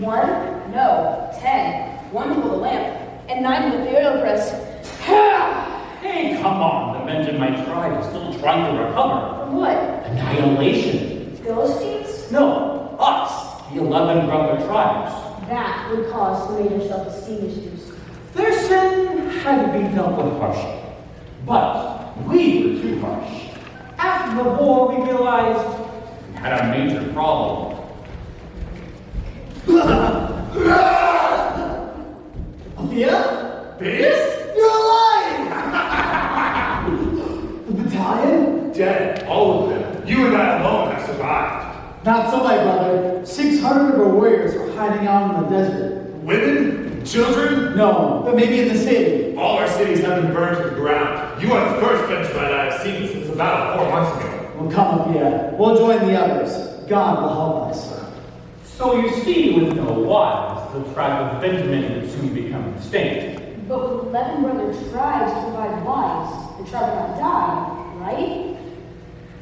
1? No. 10. 1 to hold a lamp, and 9 to lift the oil press. Hey, come on. The men in my tribe are still trying to recover. From what? Annihilation. Philistines? No, us, the 11 brother tribes. That would cause major self-esteem issues. Their sin had to be dealt with harshly. But we were too harsh. After the war, we realized we had a major problem. Althea? Peace? You're alive! The battalion? Dead, all of them. You and I alone have survived. Not so, my brother. 600 of our warriors are hiding out in the desert. Women? Children? No, but maybe in the city. All our cities have been burned to the ground. You are the first Benjamite I have seen since the battle 4 months ago. We'll come up here. We'll join the others. God will help us. So you see, with no wives, the tribe of Benjamin would soon become extinct. But with 11 brother tribes to provide wives, the tribe will not die, right?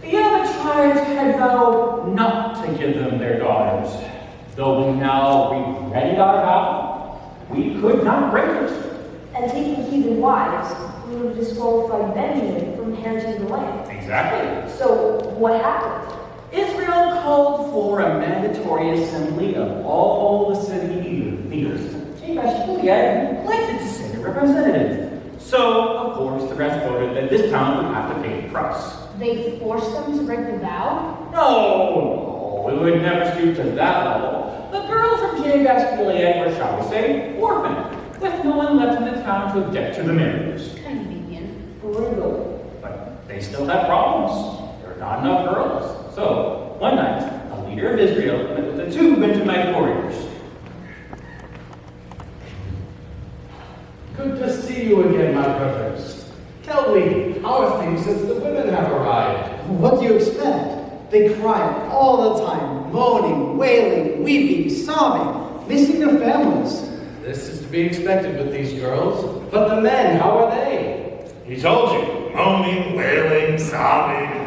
The other tribes had vowed not to give them their daughters. Though we now regretted our vow, we could not break it. And taking heathen wives, we would disqualify Benjamin from inheriting the land. Exactly. So what happened? Israel called for a mandatory assembly of all the city leaders. Jabesh Gilead elected to send a representative. So, of course, the rest voted that this town would have to pay the price. They forced them to break the vow? No, we would never stoop to that level. The girls from Jabesh Gilead were, shall we say, orphaned, with no one left in the town to object to the marriage. Convenient. Brutal. But they still had problems. There were not enough girls. So, one night, a leader of Israel met with the 2 Benjamite warriors. Good to see you again, my brothers. Tell me, how are things since the women have arrived? What do you expect? They cry all the time, moaning, wailing, weeping, sobbing, missing their families. This is to be expected with these girls. But the men, how are they? He told you. Moaning, wailing, sobbing.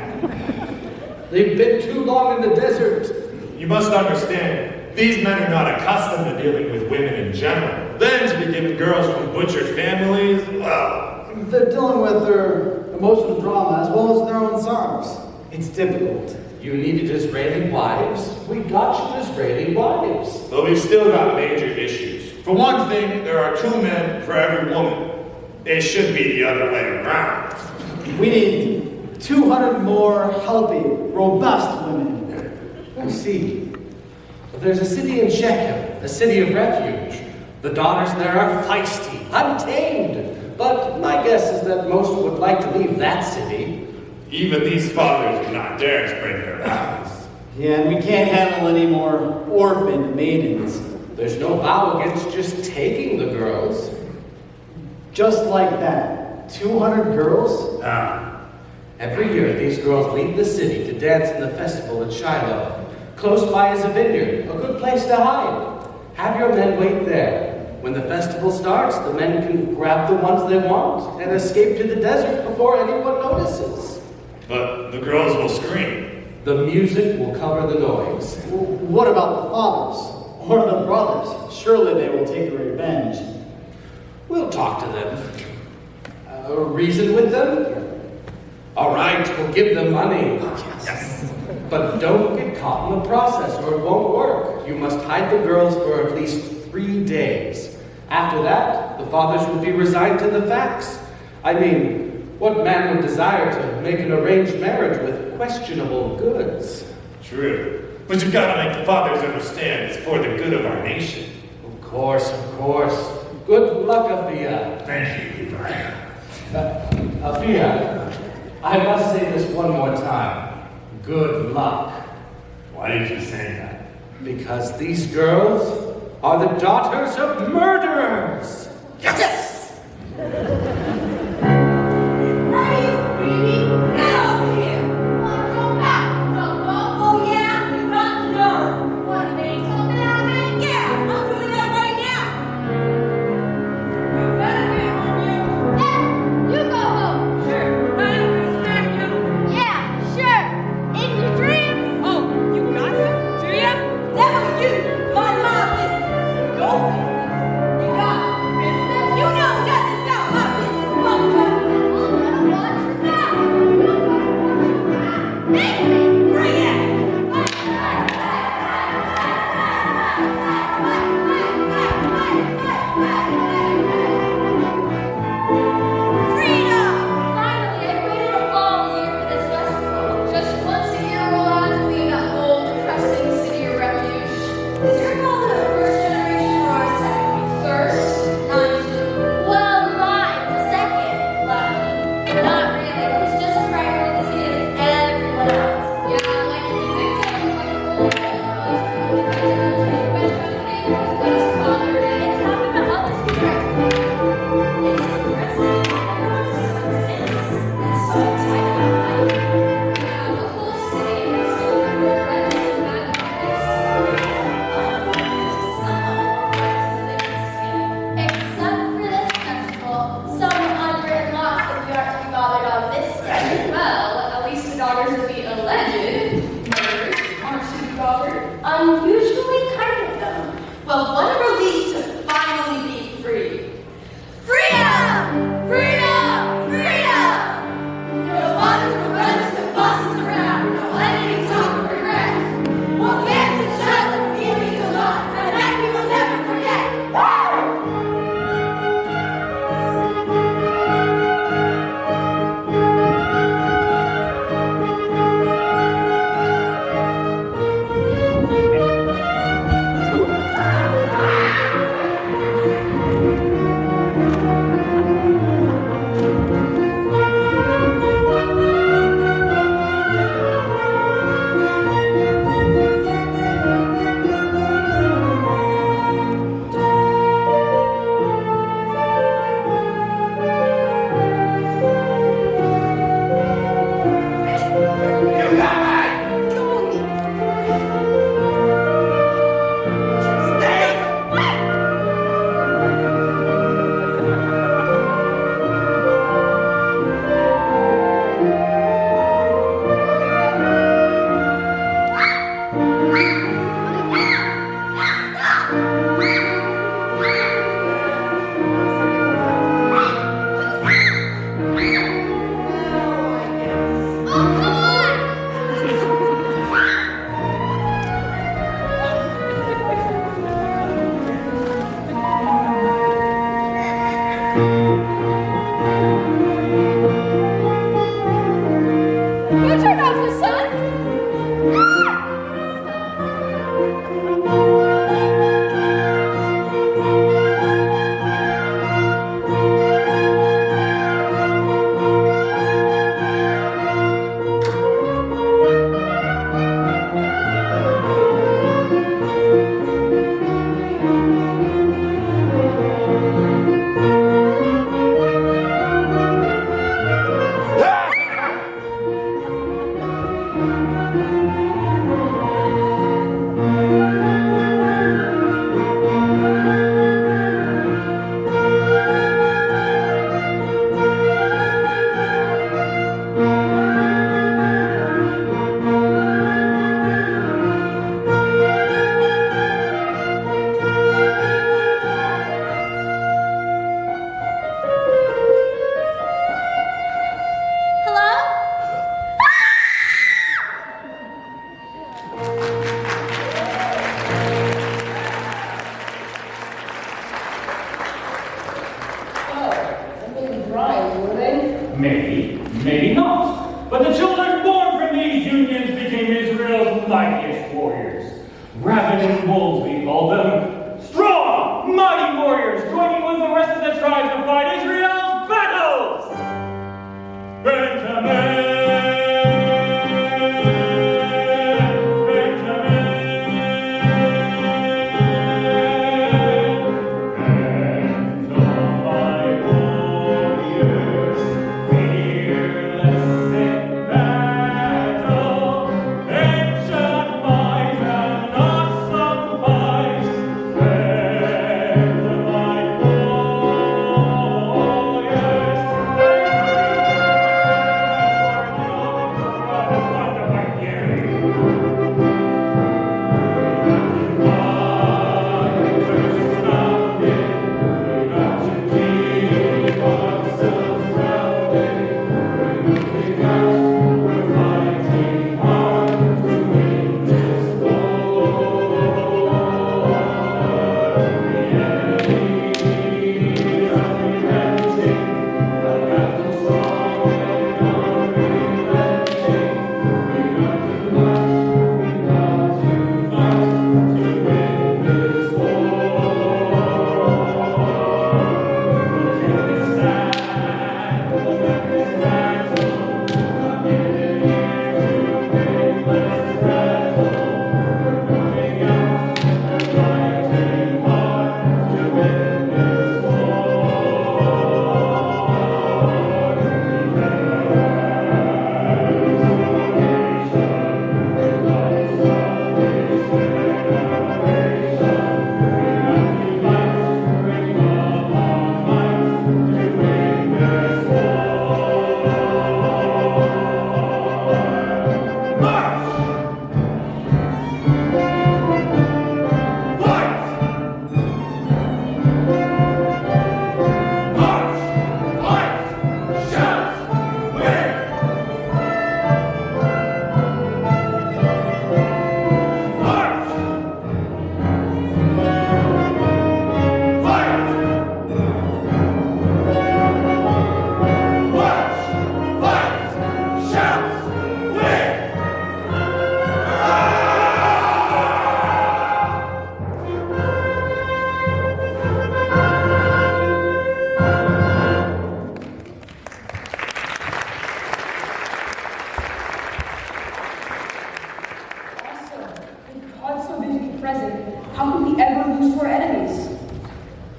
They've been too long in the desert. You must understand, these men are not accustomed to dealing with women in general. Then to be given girls from butchered families, well... They're dealing with their emotional drama as well as their own sorrows. It's difficult. You needed Israeli wives. We got you Israeli wives. But we've still got major issues. For one thing, there are 2 men for every woman. It should be the other way around. We need 200 more healthy, robust women. I see. But there's a city in Shechem, a city of refuge. The daughters there are feisty, untamed. But my guess is that most would like to leave that city. Even these fathers would not dare to break their vows. Yeah, and we can't handle any more orphaned maidens. There's no vow against just taking the girls. Just like that. 200 girls? Every year, these girls leave the city to dance in the festival at Shiloh. Close by is a vineyard, a good place to hide. Have your men wait there. When the festival starts, the men can grab the ones they want and escape to the desert before anyone notices. But the girls will scream. The music will cover the noise. What about the fathers? Or the brothers? Surely they will take revenge. We'll talk to them. Reason with them? All right, we'll give them money. Yes. But don't get caught in the process or it won't work. You must hide the girls for at least 3 days. After that, the fathers will be resigned to the facts. I mean, what man would desire to make an arranged marriage with questionable goods? True. But you've got to make the fathers understand it's for the good of our nation. Of course, of course. Good luck, Afia. Thank you, Levi. Afia, I must say this one more time. Good luck. Why did you say that? Because these girls are the daughters of murderers. Yes! Never you! My mom is Well, what a relief to finally be free. Freedom! Freedom! Freedom! The fathers will run the bosses around. Don't let any talk of regret. We'll dance and shout the feelings of love, and that we will never forget. You turned off the sun? Maybe, maybe not. But the children born from these unions became Israel's mightiest warriors. Ravening wolves, we call them. Strong, mighty warriors, joining with the rest of the tribes to fight Israel's battles. Benjamin!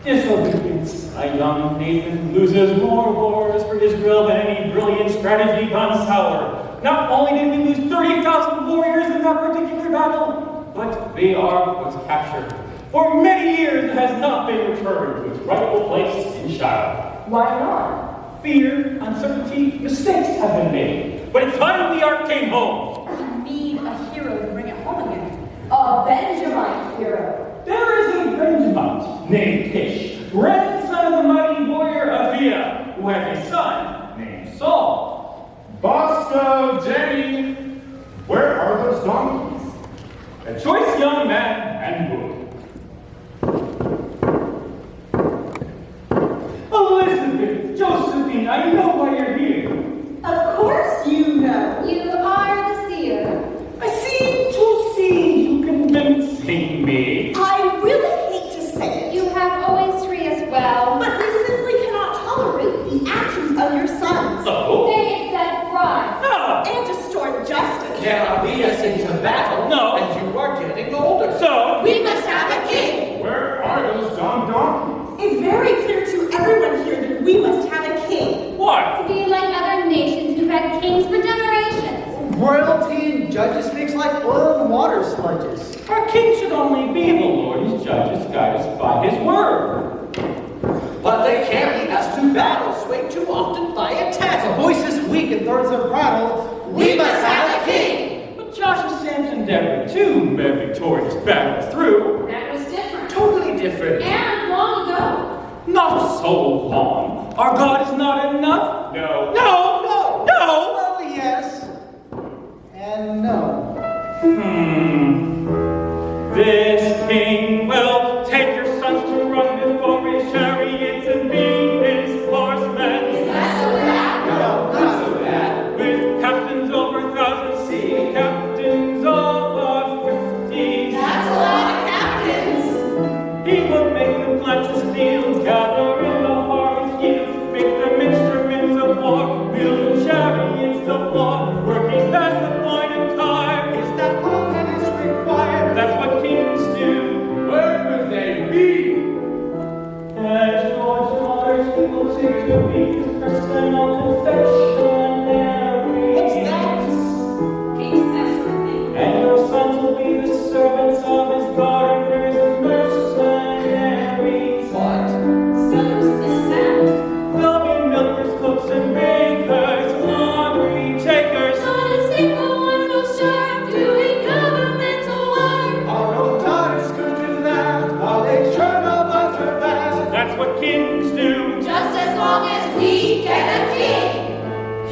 Disobedience. A young Nathan loses more wars for Israel than any brilliant strategy gone sour. Not only did we lose 30,000 warriors in that particular battle, but the ark was captured. For many years it has not been returned to its rightful place in Shiloh. Why not? Fear, uncertainty, mistakes have been made. But it's time the ark came home. We need a hero to bring it home again. A Benjamite hero. There is a Benjamite named Kish, grandson of the mighty warrior Aviah, who has a son named Saul. Bosco, Jenny, where are those donkeys? A choice young man and woman. Elizabeth, Josephine, I know why you're here. Of course you know. You are the seer. I seem to see you convincing me. I really hate to say it, You have always treated us well. but we simply cannot tolerate the actions of your sons So? They accept bribes. Ah, and distort justice. Can't lead us into battle. No. And you are getting older. so? We must have a king. Where are those donkeys? It's very clear to everyone here that we must have a king. What? To be like other nations who've had kings for generations. Royalty and judges mix like oil and water sludges. Our king should only be the Lord whose judges guide us by his word. But they can't lead us to battle, swayed too often by a A tattle. voice is weak and throws of rattle. We must have a king. But Joshua Samson endeavored two victorious battles through. That was different. Totally different. And long ago. Not so long. Our God is not enough. No. No, no, no. Well, yes. And no. This king will take your sons to run before his chariots and be his horsemen. That's so bad. No, not so bad. With captains over thousands, sea captains over 50. That's a lot of captains. He will make them plant his fields, gather in the harvest yields, make them instruments of war, build chariots of war, working past the point of time. Is that all that is required? That's what kings do. Where would they be? As George Waters, he will take to be his personal confectionary. What's that? King's that sort of thing. And your sons will be the servants of his gardeners and mercenaries. What? So is that? They'll be milkers, cooks, and bakers, laundry takers. Not a single one will shirk doing governmental work. Our own daughters could do that while they churn a butter fat. That's what kings do. Just as long as we get a king.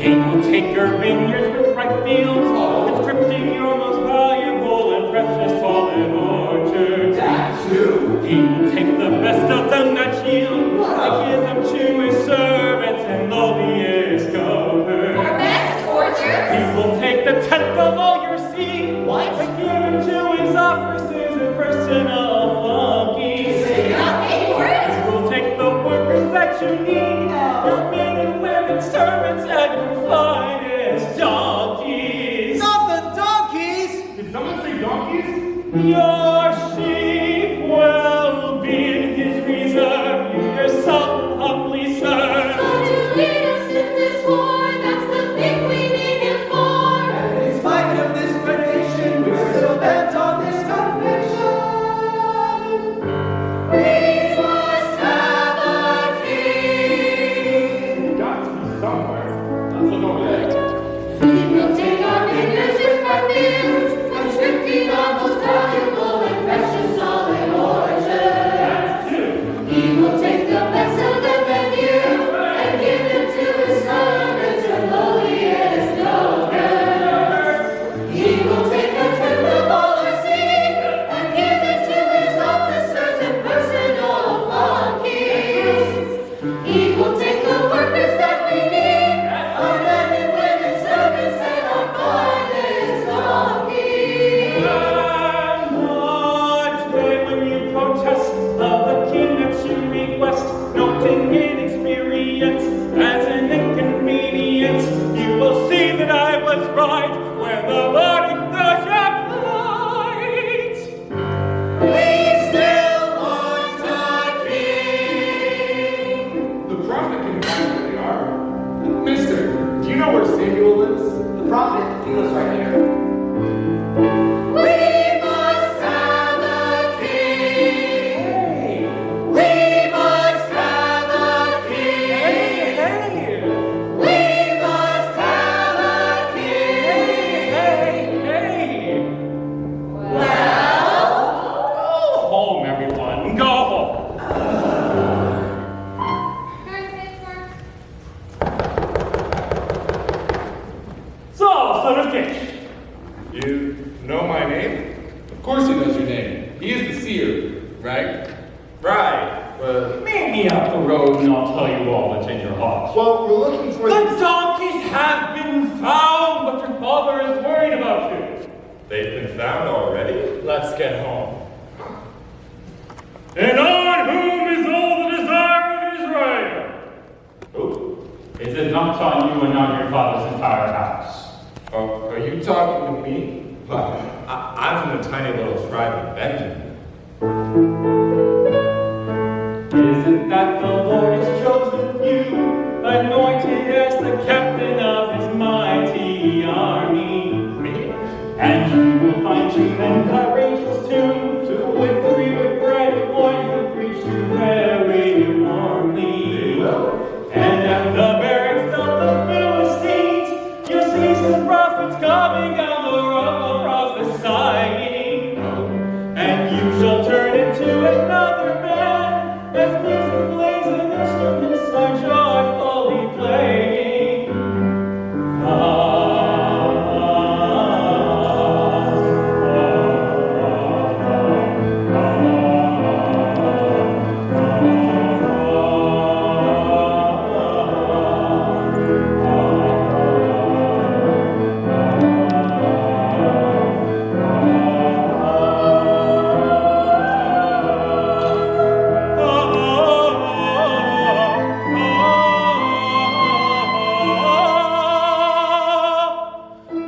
He will take your vineyards with ripe fields, conscripting your most valuable and precious olive orchards. That too. He will take the best of them that yield, and give them to his servants and lowliest governors. Our best orchards. He will take the tenth of all your seed, What? and give it to his officers and personal flunkies. They not pay for it. He will take the workers that you need, your men and women servants and your finest donkeys. Not the donkeys! Did someone say donkeys? Your sheep will be married. Right, but... Meet me up the road and I'll tell you all that's in your heart. Well, we're looking for The donkeys have been found, but your father is worried about you. They've been found already? Let's get home. And on whom is all the desire of Israel? Who? Is it not on you and on your father's entire house? Oh, are you talking to me? Well, I'm from the tiny little tribe of Benjamin. Isn't that the Lord has chosen you, anointed as the captain of his mighty army? Me? And you will find true and courageous too, with bread and wine who preach you very warmly. And at the barracks of the Philistines, you'll see some prophets coming down the road prophesying. And you shall turn into another man, as music plays and instruments are joyfully playing.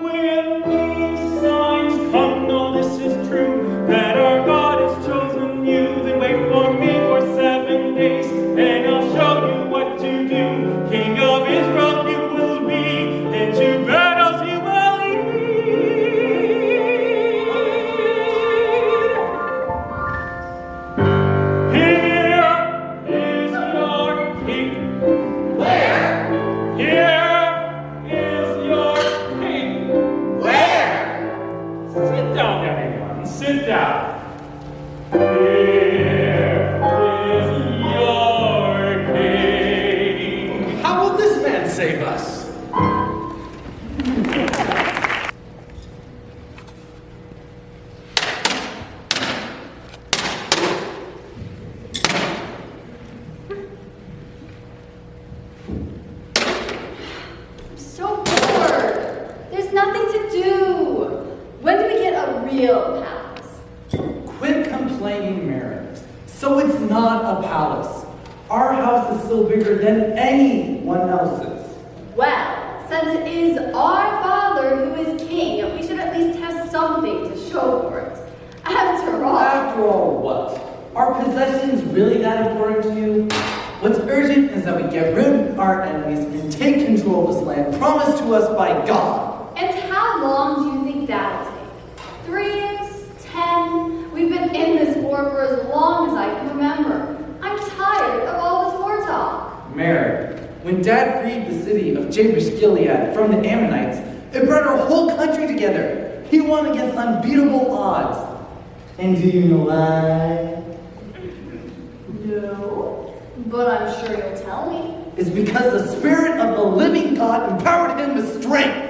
When these signs come, no, this is true, that our God has chosen you. Then wait for me for 7 days, and I'll show you what to do. King of Israel you will be, into battles you will lead. Here is your king. Where? Here is your king. Where? Sit down, everyone. Sit down. Here is your king. How will this man save us? I'm so bored. There's nothing to do. When do we get a real palace? Quit complaining, Mary. So it's not a palace. Our house is still bigger than anyone else's. Well, since it is our father who is king, we should at least have something to show for it. After all, After all, what? Are possessions really that important to you? What's urgent is that we get rid of our enemies and take control of this land promised to us by God. and how long do you think that'll take? 3 years? 10? We've been in this war for as long as I can remember. I'm tired of all this war talk. Mary, when Dad freed the city of Jabesh Gilead from the Ammonites, it brought our whole country together. He won against unbeatable odds. And do you know why? No, but I'm sure you'll tell me. It's because the Spirit of the living God empowered him with strength.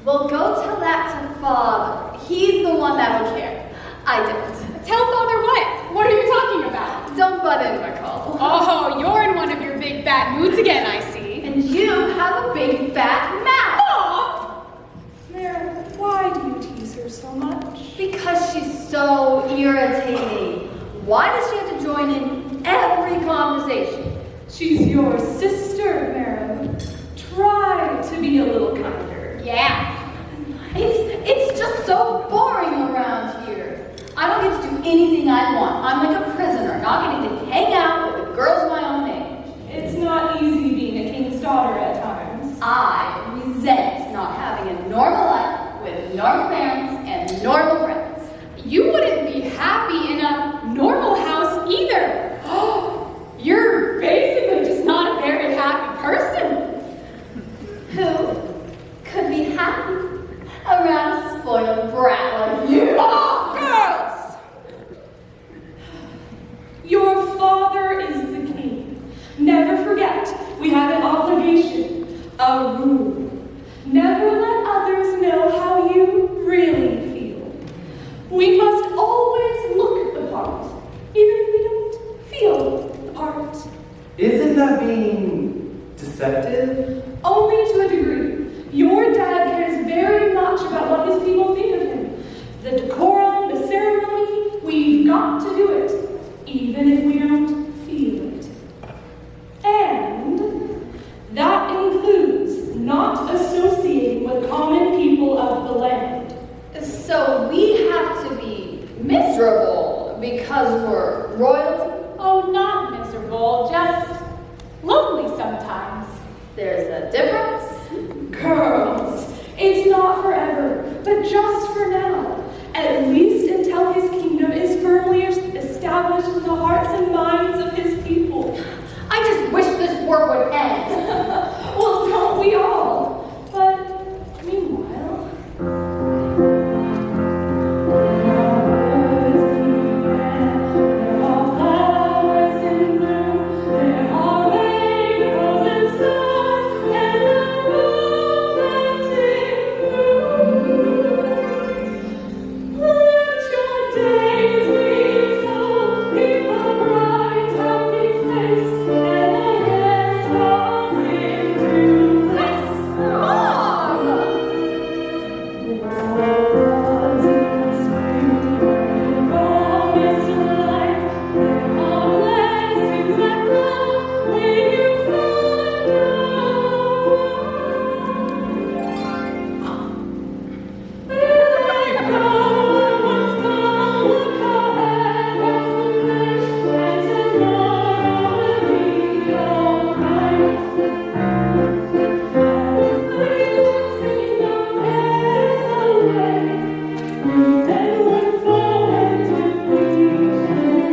Well, go tell that to Father. He's the one that will care. I don't. Tell Father what? What are you talking about? Don't butt in, Nicole. Oh, you're in one of your big fat moods again, I see. And you have a big fat mouth. Aw! Mary, why do you tease her so much? Because she's so irritating. Why does she have to join in every conversation? She's your sister, Mary. Try to be a little kinder. Yeah. It's just so boring around here. I don't get to do anything I want. I'm like a prisoner, not getting to hang out with the girls my own age. It's not easy being a king's daughter at times. I resent not having a normal life with normal parents and normal friends. You wouldn't be happy in a normal house either. You're basically just not a very happy person. Who could be happy around a spoiled brat like you? Oh, girls! Your father is the king. Never forget, we have an obligation, a rule. Never let others know how you really feel. We must always look the part, even if we don't Isn't that being deceptive? Only to a degree. Your dad cares very much about what his people think of him. The decorum, the ceremony, we've got to do it, even if we don't feel it. And that includes not associating with common people of the land. So we have to be miserable because we're royalty? Oh, not miserable, just lonely sometimes. There's a difference? Girls, it's not forever, but just for now. At least until his kingdom is firmly established in the hearts and minds of his people. I just wish this war would end. Well, don't we all? But meanwhile... There are flowers in bloom, there are rainbows and stars, and a romantic mood. Let your days be full, keep a bright, happy face, and the rest falls into place. Mom! There are flowers in the spring, there promise life. There are blessings that come when you find out. Let go what's come, look ahead, what's the wish, and tomorrow will be alright. Sing your cares away, and look forward to freedom.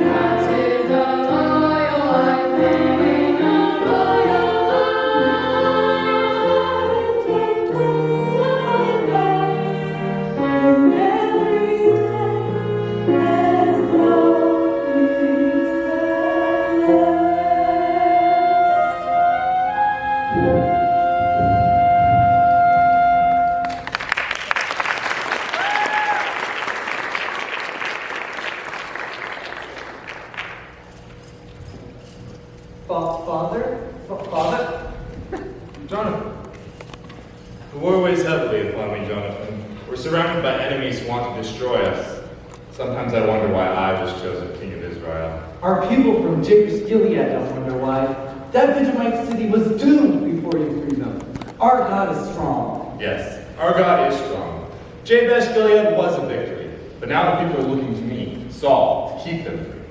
That is a royal life, living a royal life. And every day as though it's the last. Father? Jonathan. The war weighs heavily upon me, Jonathan. We're surrounded by enemies who want to destroy us. Sometimes I wonder why I was chosen king of Israel. Our people from Jabesh Gilead don't wonder why. That Benjamite city was doomed before you freed them. Our God is strong. Yes, our God is strong. Jabesh Gilead was a victory, but now the people are looking to me, Saul, to keep them free.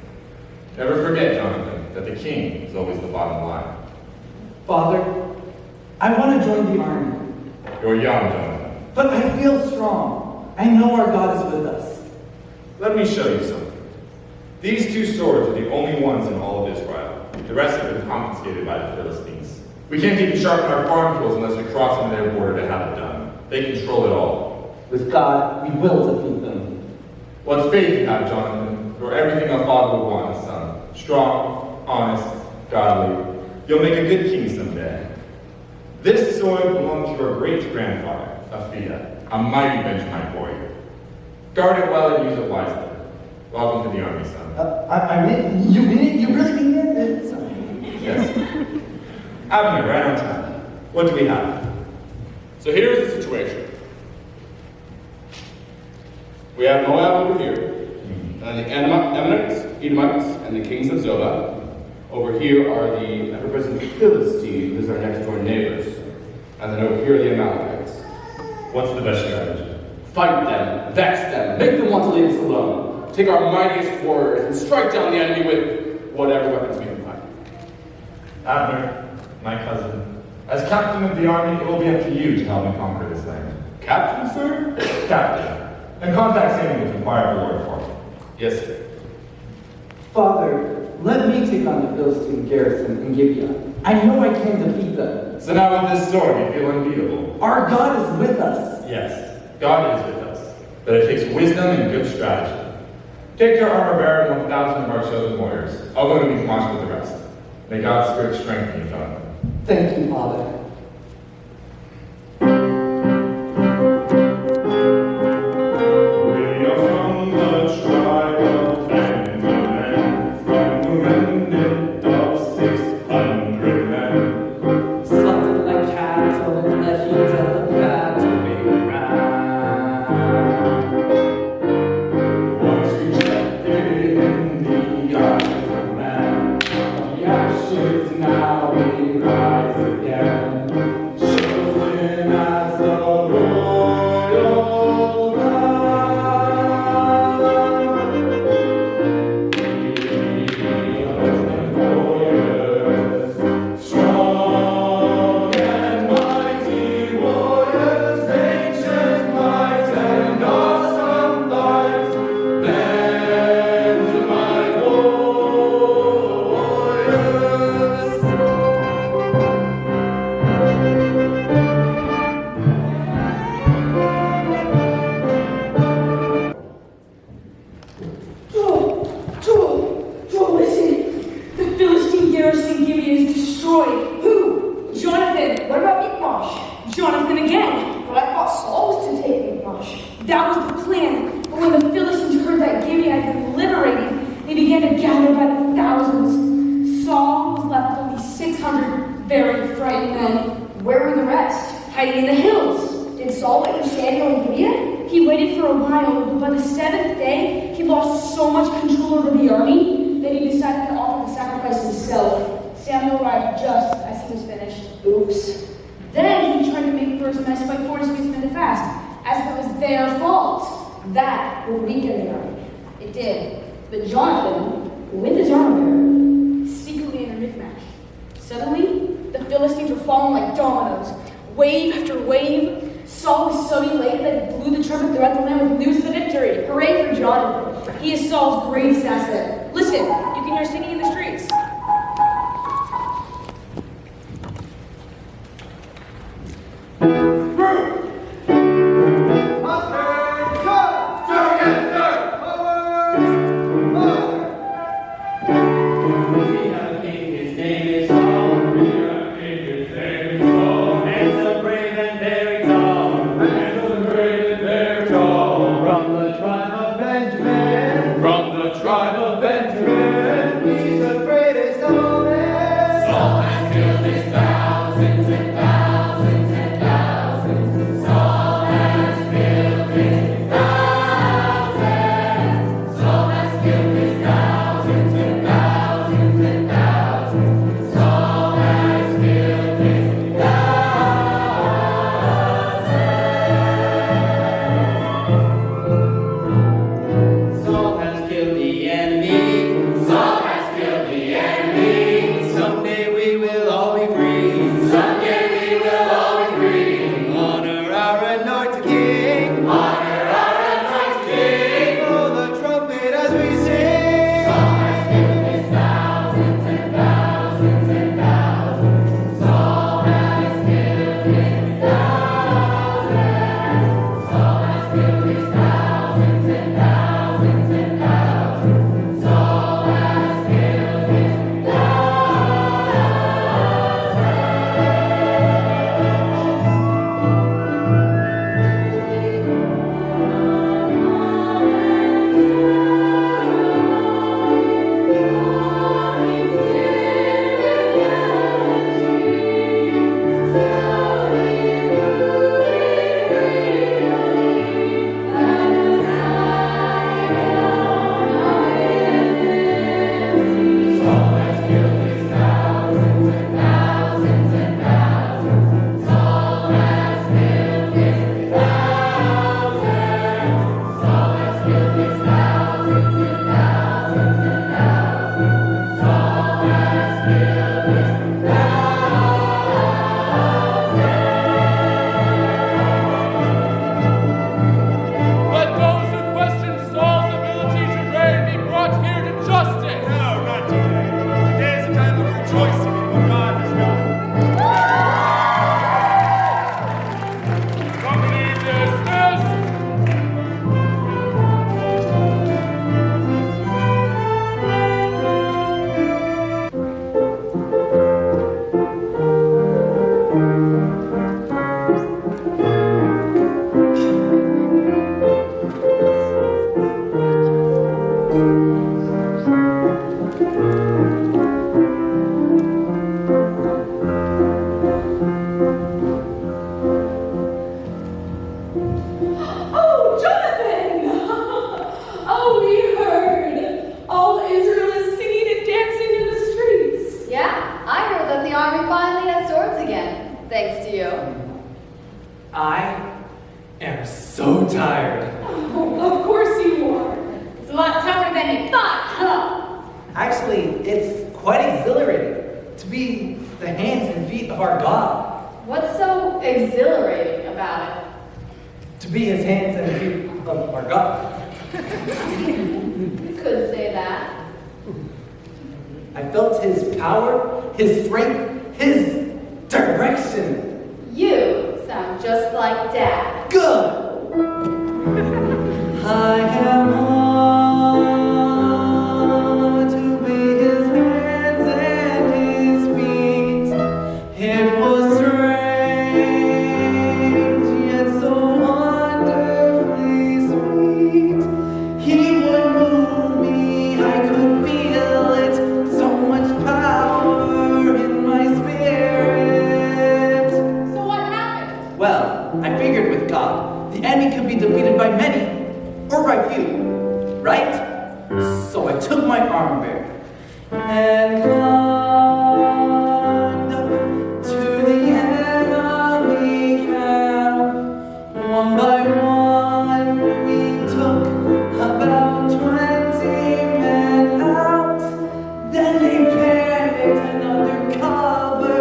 Never forget, Jonathan, that the king is always the bottom line. Father, I want to join the army, You're young, Jonathan. but I feel strong. I know our God is with us. Let me show you something. These two swords are the only ones in all of Israel. The rest have been confiscated by the Philistines. We can't even sharpen our farm tools unless we cross into their border to have it done. They control it all. With God, we will defeat them. What faith you have, Jonathan. You're everything a father would want in a son. Strong, honest, godly. You'll make a good king someday. This sword belonged to your great-grandfather, Aphia, a mighty Benjamite warrior. Guard it well and use it wisely. Welcome to the army, son. You mean it? You really mean it? Sorry. Yes. Abner, right on time. What do we have? So here's the situation. We have Moab over here, and the Ammonites, Edomites, and the kings of Zobah. Over here are the ever-present Philistines, our next-door neighbors. And then over here are the Amalekites. What's the best strategy? Fight them, vex them, make them want to leave us alone. Take our mightiest warriors and strike down the enemy with whatever weapons we can find. Abner, my cousin, as captain of the army, it will be up to you to help me conquer this land. Captain, sir? Captain. And contact Samuel to inquire for word for me. Yes, sir. Father, let me take on the Philistine garrison in Gibeah. I know I can defeat them. So now with this sword, you feel unbeatable. Our God is with us. Yes, God is with us. But it takes wisdom and good strategy. Take your armor bearer and 1,000 of our chosen warriors. I'll go to meet march with the rest. May God's spirit strengthen you, Jonathan. Thank you, Father. We are from the tribe of Benjamin, from the remnant of 600. city is destroyed. Who? Jonathan. What about Michmash? Jonathan again. But I thought Saul was to take Michmash. That was the plan. But when the Philistines heard that Gibeon had been liberated, they began to gather by the thousands. Saul was left with only 600 very frightened men, Where were the rest? hiding in the hills. Did Saul wait for Samuel and Gibeon? He waited for a while, but by the seventh day, he lost so much control over the army that he decided to offer the sacrifice himself. Samuel arrived just as he was finished. Oops. Then he tried to make first mess by forcing his men to fast, as if it was their fault. That would weaken the army. It did. But Jonathan, who went his armor bearer, Secretly in a Michmash. Suddenly, the Philistines were falling like dominoes, wave after wave. Saul was so elated that he blew the trumpet throughout the land with news of the victory. hooray for Jonathan. He is Saul's greatest asset. Listen, you can hear singing in the streets. We have a king, his name is Saul. We have a king, his name is Saul. Handsome, brave, and very tall. Handsome, brave, and very tall. From the tribe of Benjamin. From the tribe of Benjamin. He's the greatest of men. Saul has killed his thousands and thousands and thousands. Saul has killed his thousands. Saul has killed his thousands and thousands and thousands. Saul has killed his thousands. Saul has killed the enemy. Saul has killed the enemy. Someday we will all be free. Someday we will all be free. Honor our anointed king. Honor our anointed king. Blow the trumpet as we sing. Saul has killed his thousands and thousands and thousands. Saul has killed his thousands. Saul has killed his thousands and thousands and thousands. Saul has killed his Let those who question Saul's ability to reign be brought here to justice. No, not today. Today is a time of rejoicing in what God has done. Company dismissed. Oh, Jonathan! Oh, we heard. All Israel is singing and dancing in the streets. Yeah, I heard that the army finally has swords again, thanks to you. I am so tired. Oh, of course you are. It's a lot tougher than you thought, huh? Actually, it's quite exhilarating to be the hands and feet of our God. What's so exhilarating about it? To be his hands and feet of our God. You could say that. I felt his power, his strength, his direction. You sound just like Dad. Good. I am honored to be his hands and his feet. and climbed up to the enemy camp. One by one, we took about 20 men out. Then they panicked and under cover,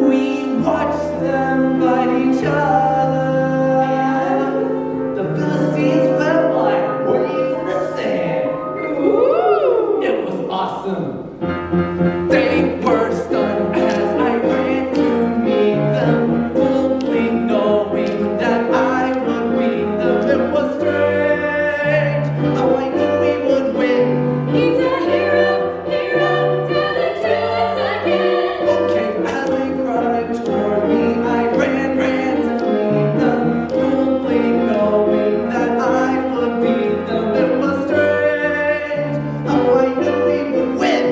we watched them fight each other. The Philistines felt like waves in the sand. Ooh, it was awesome. They were stunned as I ran to meet them, fully knowing that I would beat them. It was strange how I knew we would win. He's a hero, hero, till it to us again. Okay, as they crowded toward me, I ran to meet them, fully knowing that I would beat them. It was strange how I knew we would win.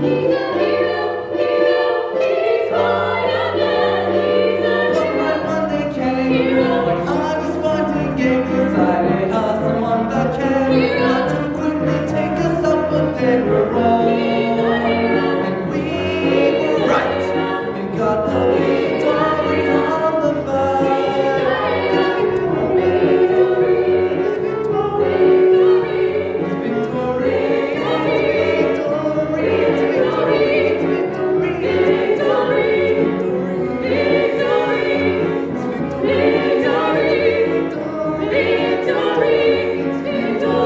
He's a hero, hero, he's quite a man. He's a But right when they came, like August wanting game decided us among the camp. Not to quickly take us up, but they were wrong. And we were right. We got the victory from the fight. It's victory. It's victory. It's victory. It's victory. It's victory. It's victory.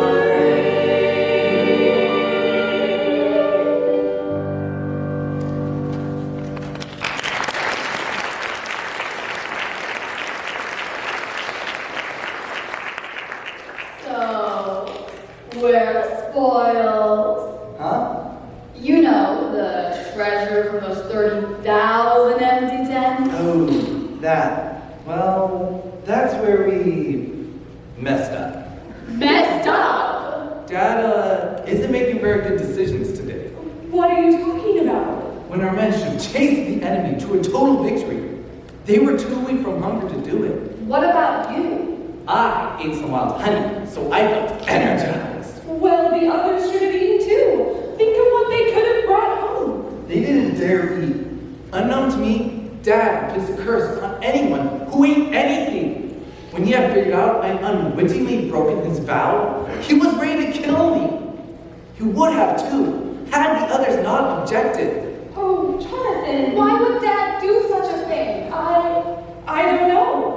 So, where the spoils? Huh? You know, the treasure from those 30,000 empty tents. Oh, that. Well, that's where we messed up. Messed up. Dad, isn't making very good decisions today. What are you talking about? When our men should chase the enemy to a total victory, they were too weak from hunger to do it. What about you? I ate some wild honey, so I felt energized. Well, the others should have eaten too. Think of what they could have brought home. They didn't dare eat. Unknown to me, Dad placed a curse on anyone who ate anything. When he had figured out I had unwittingly broken his vow, he was ready to kill me. He would have too, had the others not objected. Oh, Jonathan, Why would Dad do such a thing? I don't know.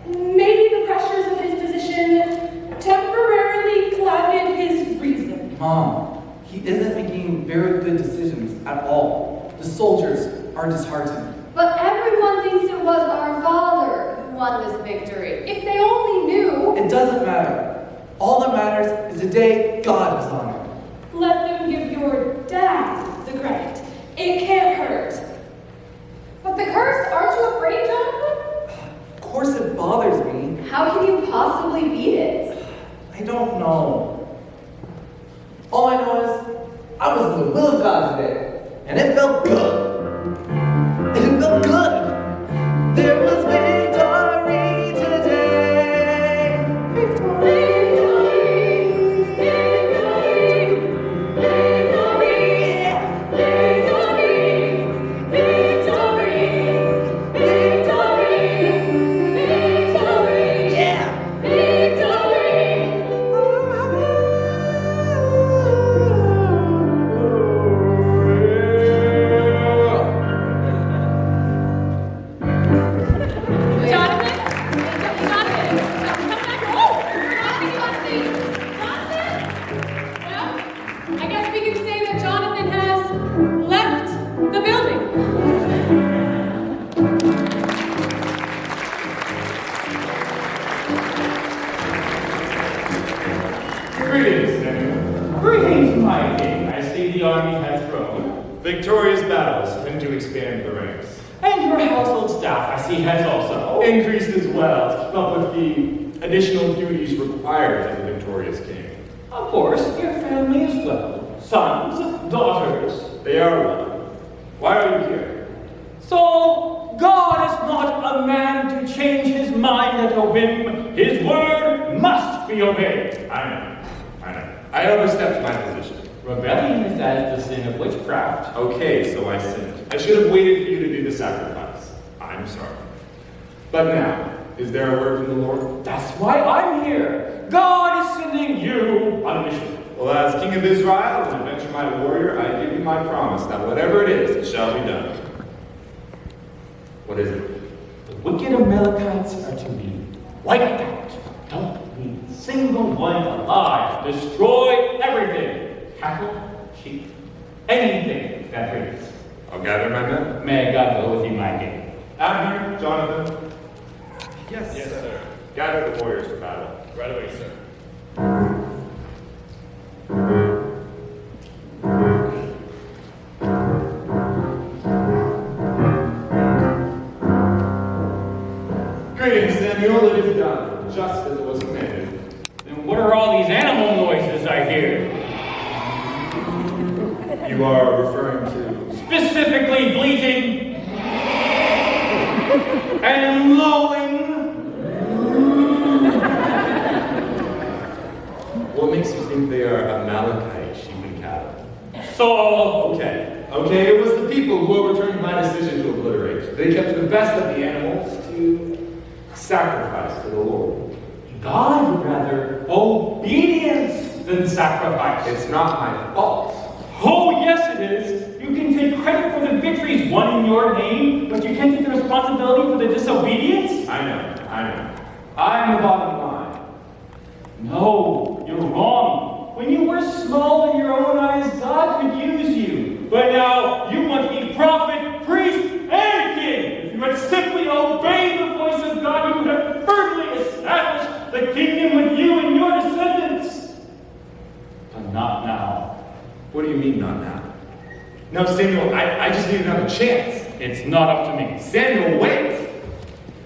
Maybe the pressures of his position temporarily clouded his reason. Mom, he isn't making very good decisions at all. The soldiers are disheartened. But everyone thinks it was our father who won this victory. If they only knew. It doesn't matter. All that matters is the day God was on it. Let them give your dad the credit. It can't hurt. But the curse, aren't you afraid, Jonathan? Of course it bothers me. How can you possibly beat it? I don't know. All I know is I was in the will of God today, and it felt good. It felt good. There was victory today. Victory. I guess we can say that Jonathan has left the building. Greetings, Samuel. Greetings, my king. I see the army has grown. Victorious battles tend to expand the ranks. And your household staff, I see, has also Increased as well to keep up with the additional duties required of the victorious king. Of course, your family as well. Sons, daughters. They are one. Why are you here? So, God is not a man to change his mind at a whim. His word must be obeyed. I know. I overstepped my position. Rebellion is as the sin of witchcraft. Okay, so I sinned. I should have waited for you to do the sacrifice. I'm sorry. But now, is there a word from the Lord? That's why I'm here. God is sending you on a mission. Well, as King of Israel and Benjamin warrior, I give you my promise that whatever it is, it shall be done. What is it? The wicked Amalekites are to be wiped out. Don't leave a single one alive. Destroy everything. Cattle, sheep, anything that breathes. I'll gather my men. May God go with you, my king. Abner, Jonathan. Yes, sir. Gather the warriors for battle. Right away, sir. Greetings, Samuel. It is done, just as it was commanded. Then what are all these animal noises I hear? You are referring to... Specifically bleating and lowing. What makes you think they are Amalekite sheep and cattle? So, Okay, it was the people who overturned my decision to obliterate. They kept the best of the animals to sacrifice to the Lord. God would rather obedience than sacrifice. It's not my fault. Oh, yes, it is. You can take credit for the victories won in your name, but you can't take the responsibility for the disobedience? I know. I'm the bottom line. No, you're wrong. When you were small in your own eyes, God could use you. But now you want to be prophet, priest, and king. If you had simply obeyed the voice of God, you would have firmly established the kingdom with you and your descendants. But not now. What do you mean, not now? No, Samuel, I just need another chance. It's not up to me. Samuel, wait!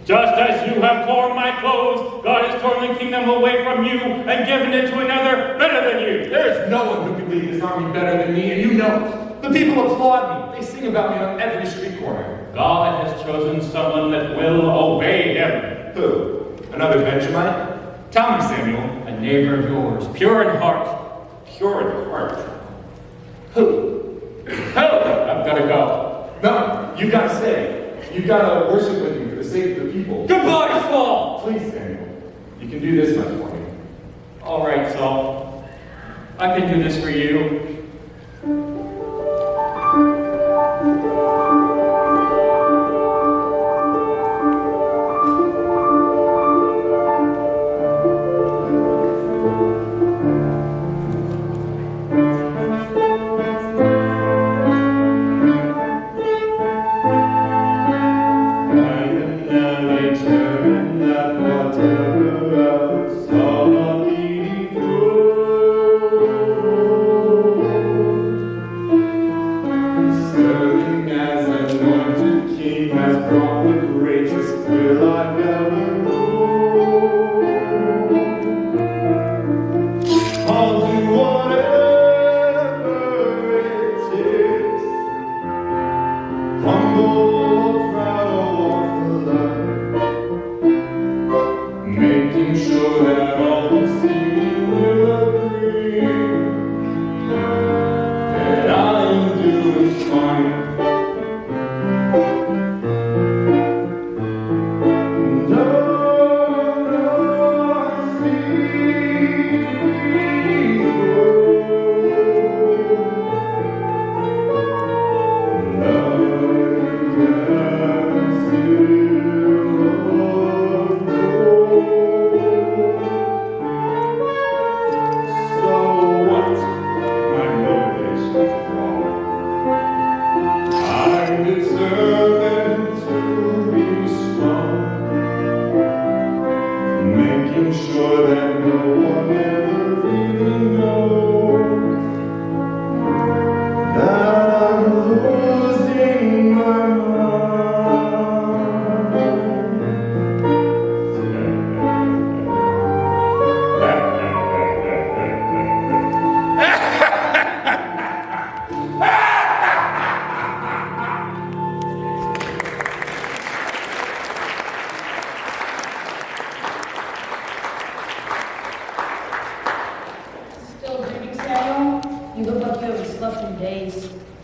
Just as you have torn my clothes, God has torn the kingdom away from you and given it to another better than you. There's no one who can lead this army better than me, and you know it. The people applaud me. They sing about me on every street corner. God has chosen someone that will obey him. Who? Another Benjamite? Tell me, Samuel. A neighbor of yours, pure in heart. Pure in heart? Who? I've got to go. No, you've got to stay. You've got to worship with me for the sake of the people. Goodbye, Saul! Please, Samuel. You can do this much for me. All right, Saul. I can do this for you.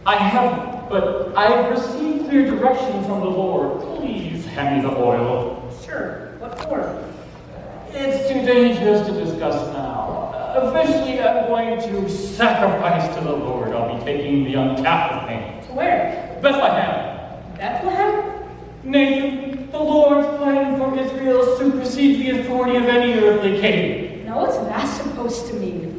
I haven't, but I've received clear direction from the Lord. Please hand me the oil. Sure. What for? It's too dangerous to discuss now. Officially, I'm going to sacrifice to the Lord. I'll be taking the young captive man. To where? Bethlehem. Bethlehem? Nathan, the Lord's plan for Israel supersedes the authority of any earthly king. Now what's that supposed to mean?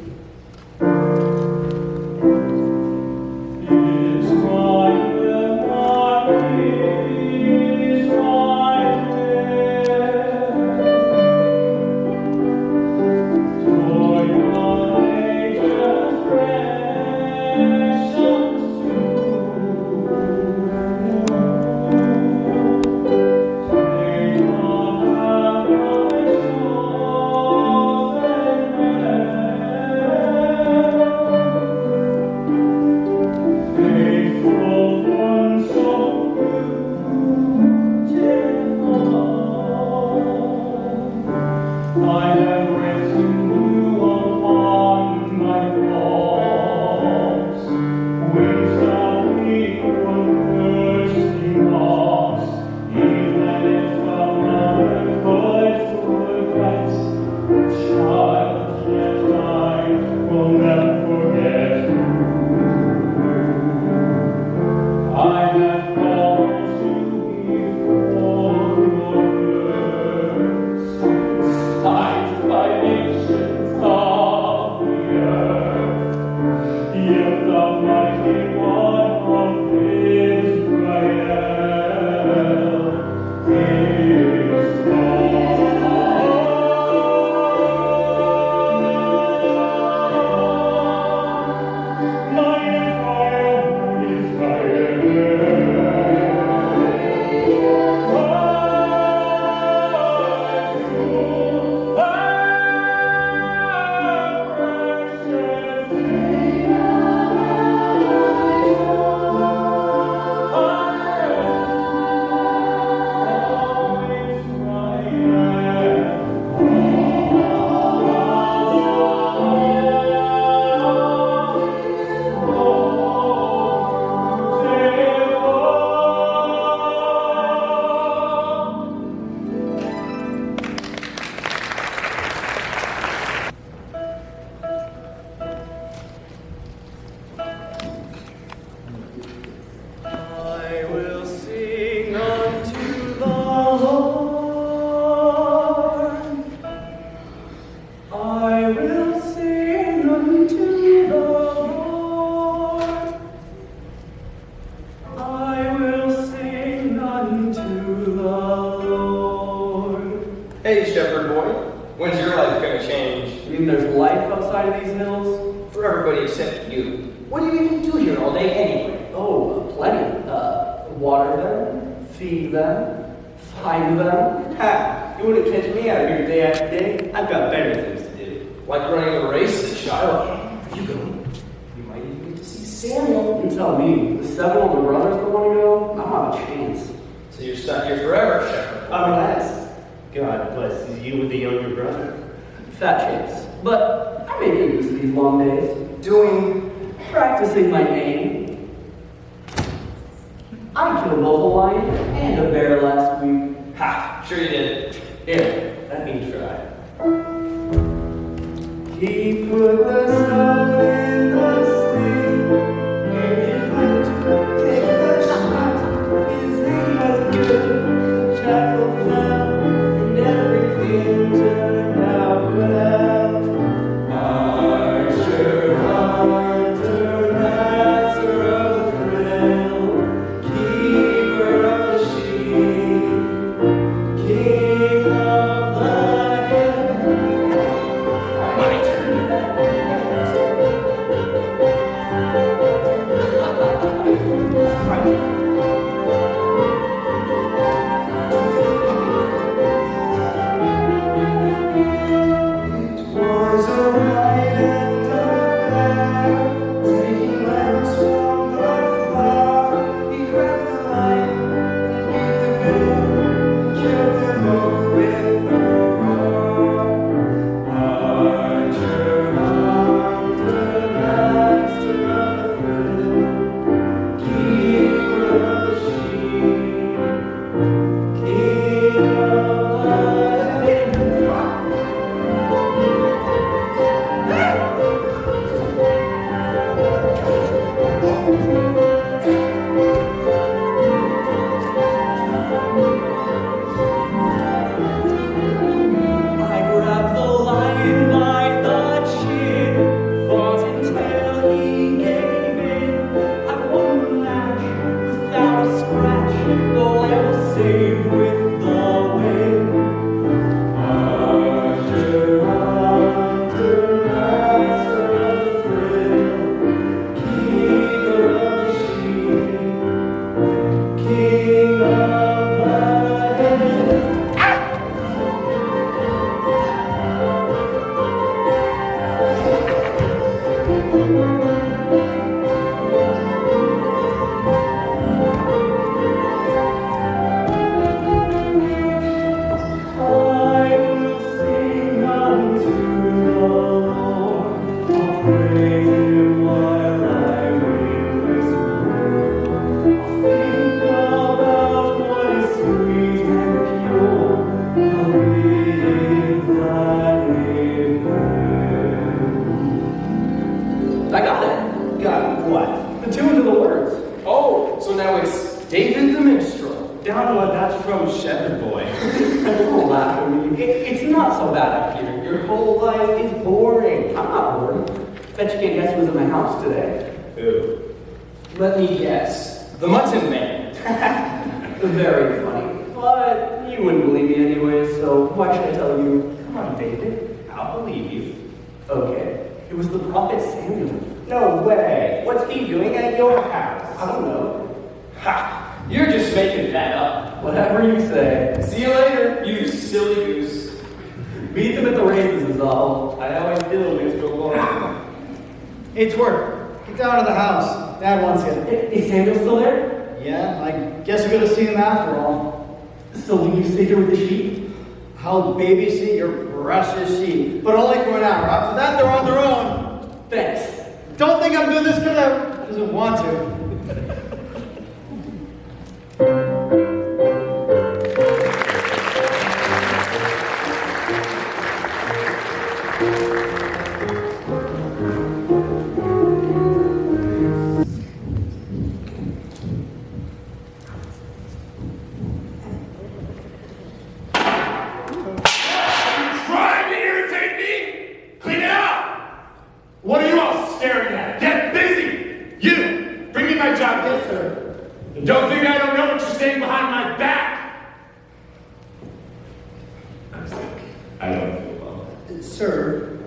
Hey, shepherd boy, when's your life gonna change? You mean there's life outside of these hills? For everybody except you. What do you even do here all day anyway? Oh, plenty. Water them, feed them, find them. Ha! You wouldn't catch me out here day after day. I've got better things to do. Like running a race at Shiloh. Where you going? You might even get to see Samuel. You tell me, the 7 older brothers that want to go, I don't have a chance. So you're stuck here forever, shepherd. Unless, God blesses you with a younger brother. fat chance. But I may get used to these long days. Doing? Practicing my aim. I killed both a lion and a bear last week. Ha! Sure you did. Here, let me try. He put the stone in the sling, and it went to take the shot. His aim was good, the jackal fell, and everything turned out well. Archer, hunter, master of the thrill, keeper of the sheep, king of the hill. My turn. so now it's David the Minstrel. Download, that's from Shepherd Boy. Don't laugh at me. It's not so bad up here. Your whole life is boring. I'm not bored. Bet you can't guess who was in my house today. Who? Let me guess. The Mutton Man. Very funny. But you wouldn't believe me anyway, so why should I tell you? Come on, David. I'll believe you. Okay. It was the prophet Samuel. No way. What's he doing at your house? I don't know. Ha! You're just making that up. Whatever you say. See you later, you silly goose. Beat them at the races is all. I always do, Mr. Lord. Hey, twerp. Get down to the house. Dad wants you. Is Samuel still there? Yeah, I guess you're gonna see him after all. So will you stay here with the sheep? I'll babysit your precious sheep, but only for an hour. After that, they're on their own. Thanks. Don't think I'm doing this because I doesn't want to. Trying to irritate me? Clean it up! What are you all staring at? Get busy! You! Bring me my job. Yes, sir. Don't think I don't know what you're saying behind my back! I'm sick. I don't feel well. Sir,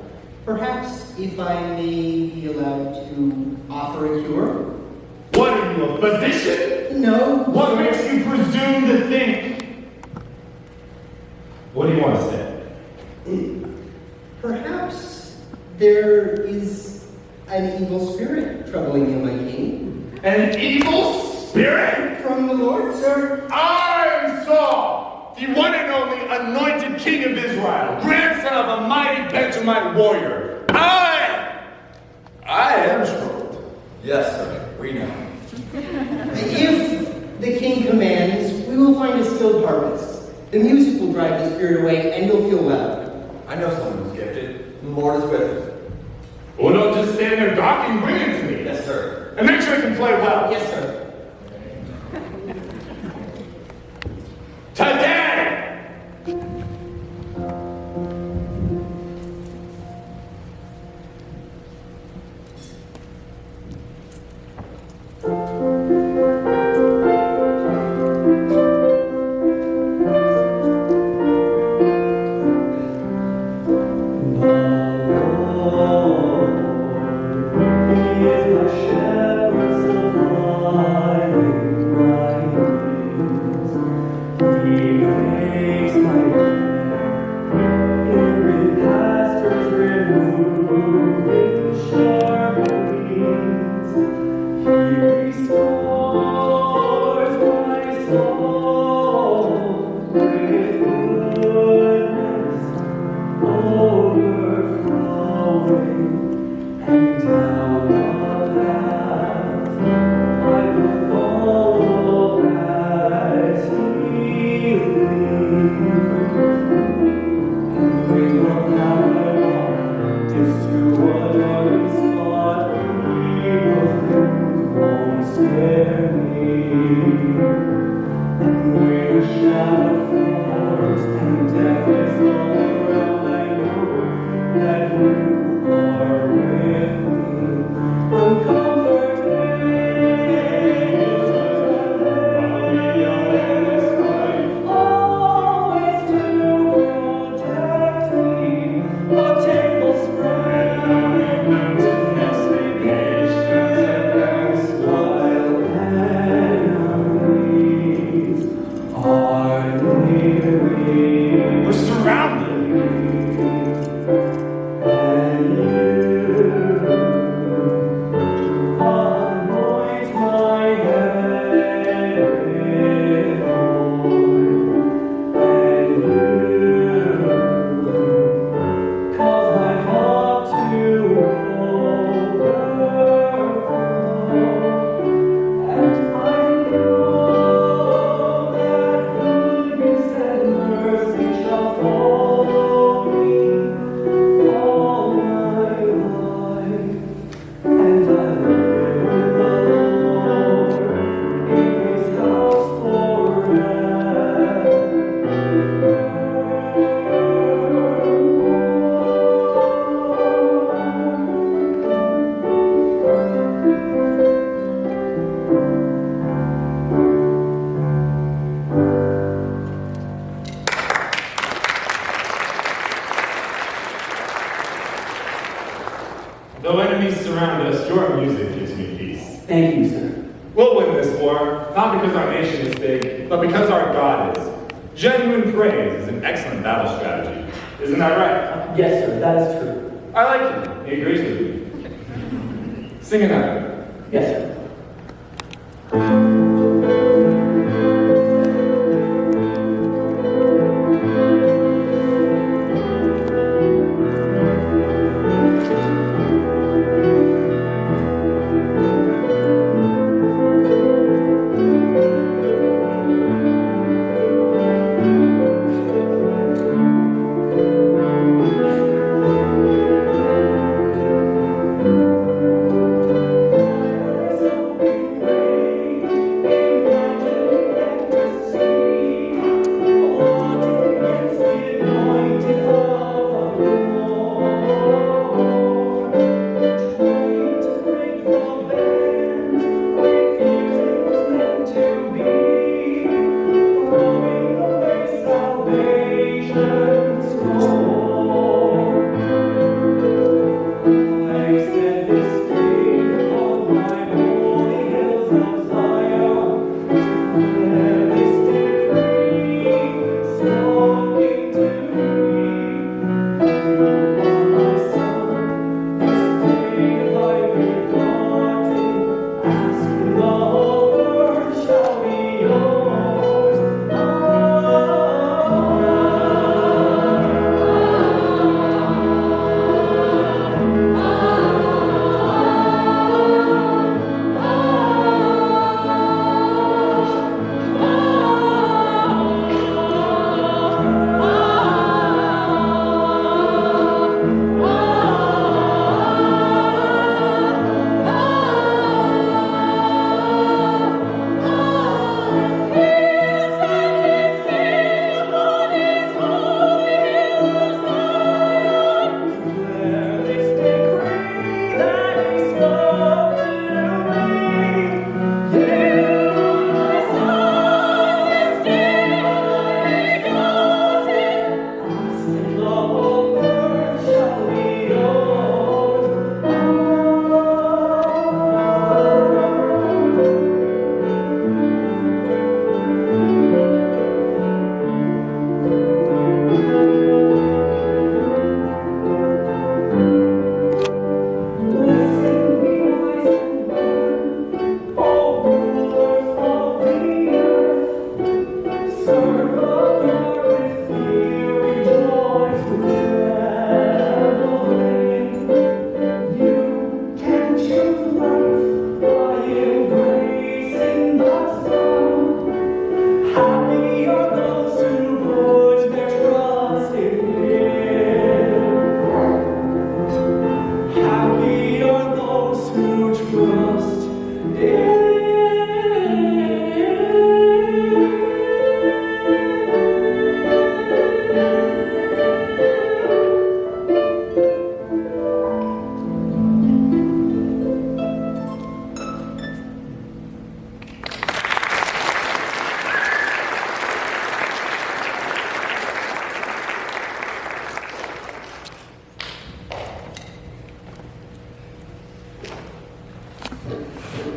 perhaps if I may be allowed to offer a cure? What are you, a physician? No. What makes you presume to think? What do you want to say? Perhaps there is an evil spirit troubling you, my king. An evil spirit? From the Lord, sir? I am Saul, the one and only anointed king of Israel, grandson of a mighty Benjamite warrior. I am troubled. Yes, sir. We know. If the king commands, we will find a skilled harvest. The music will drive the spirit away, and you'll feel well. I know someone who's gifted. The Lord is with him. Well, don't just stand there gawking, bring it to me. Yes, sir. And make sure you can play well. Yes, sir. Today! war, not because our nation is big, but because our God is. Genuine praise is an excellent battle strategy. Isn't that right? Yes, sir, that is true. I like him. He agrees with me. Sing another. Yes, sir.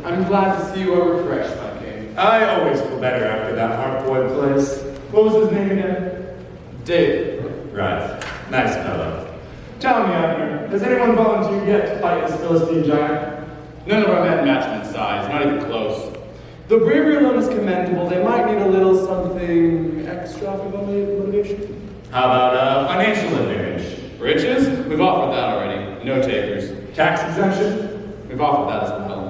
I'm glad to see you are refreshed, my king. I always feel better after that hard-boiled place. What was his name again? David. Right. Nice fellow. Tell me, Abner, has anyone volunteered yet to fight this Philistine giant? None of our men match him in size, not even close. The bravery alone is commendable. They might need a little something extra for motivation. How about financial advantage? Riches? We've offered that already. No takers. Tax exemption? We've offered that as well.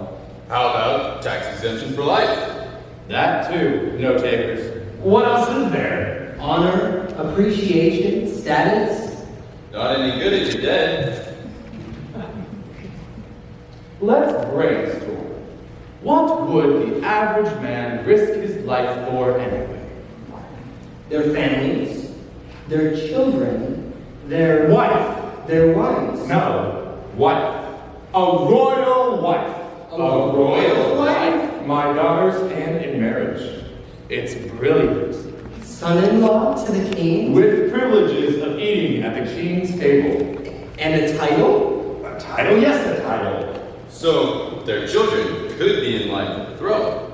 How about tax exemption for life? That too. No takers. What else is there? Honor, appreciation, status. Not any good if you're dead. Let's brainstorm. What would the average man risk his life for anyway? Their families, their children, their wife. Their wives. No, wife. A royal wife. A royal wife? My daughter's hand in marriage. It's brilliant. Son-in-law to the king. With privileges of eating at the king's table. And a title? A title? Yes, a title. So, their children could be in line for the throne.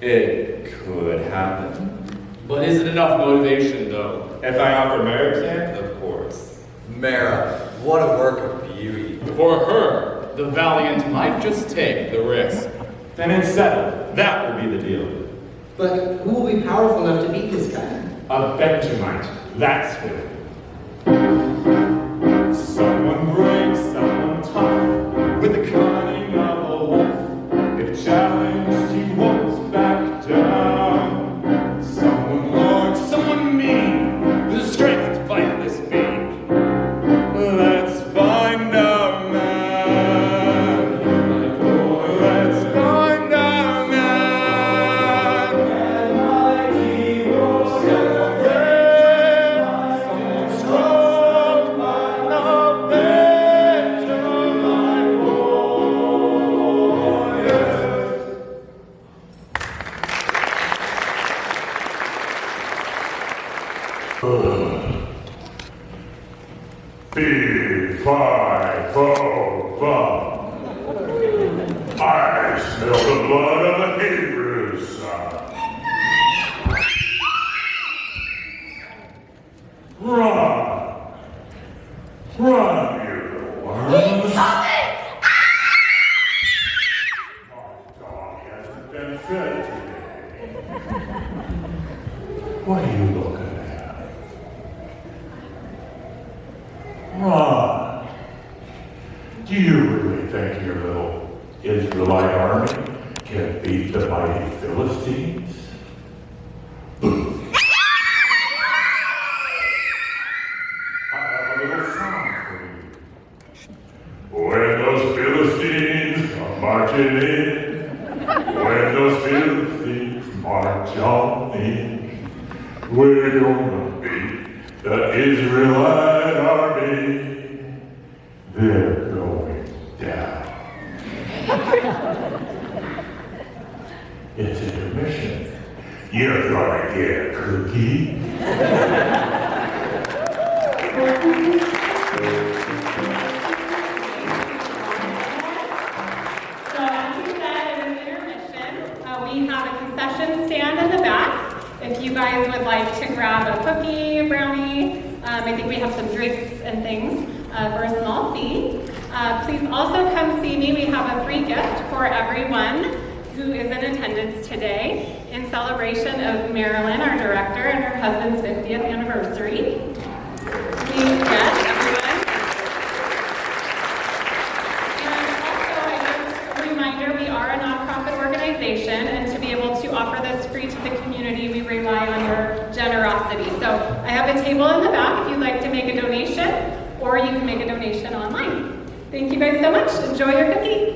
It could happen. But is it enough motivation, though? If I offer Merrick's hand, of course. Mara, what a work of beauty. For her, the valiant might just take the risk. Then it's settled. That will be the deal. But who will be powerful enough to beat this guy? A Benjamite. That's who. Someone brave, someone tough, with the cunning of a wolf. If challenged, he won't back down. Someone large, someone mean, with the strength to fight this fiend. Let's find our man. Let's find our man. Mighty warrior, brave, someone strong, find our Benjamin warriors. B505. I smell the blood of a Hebrew son. Run! Run, you little worms! My dog hasn't been fed today. What are you looking at? Run! Do you really think your little Israelite army can beat the mighty Philistines? I have a little song for you. When those Philistines come marching in, when those Philistines march on in, we're gonna beat the Israelite army. They're going down. It's intermission. You're gonna get a cookie. So after that is intermission. We have a concession stand in the back. If you guys would like to grab a cookie, a brownie, I think we have some drinks and things for a small fee. Please also come see me. We have a free gift for everyone who is in attendance today in celebration of Marilyn, our director, and her husband's 50th anniversary. Please get everyone. And also, a reminder, we are a nonprofit organization, and to be able to offer this free to the community, we rely on your generosity. So I have a table in the back if you'd like to make a donation, or you can make a donation online. Thank you guys so much. Enjoy your cookie.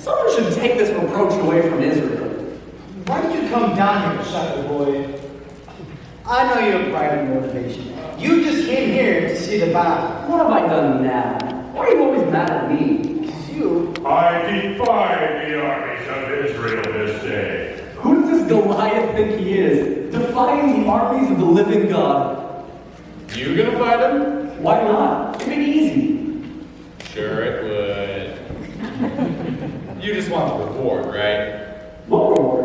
Someone should take this reproach away from Israel. Why did you come down here, shepherd boy? I know you have pride and motivation. You just came here to see the battle. What have I done now? Why are you always mad at me? Because you... I defy the armies of Israel this day. Who does this Goliath think he is? Defying the armies of the living God. You gonna fight him? Why not? It'd be easy. Sure it would. You just want the reward, right? What reward?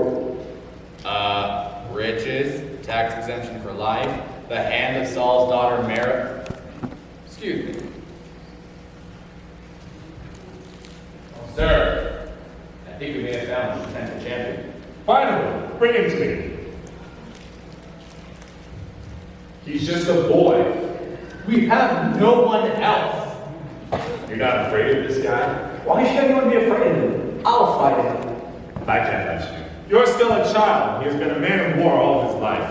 Riches, tax exemption for life, the hand of Saul's daughter Mary. Excuse me. Sir, I think we may have found the potential champion. Finally, bring him to me. He's just a boy. We have no one else. You're not afraid of this guy? Why should anyone be afraid of him? I'll fight him. I can't let you. You're still a child. He has been a man of war all his life.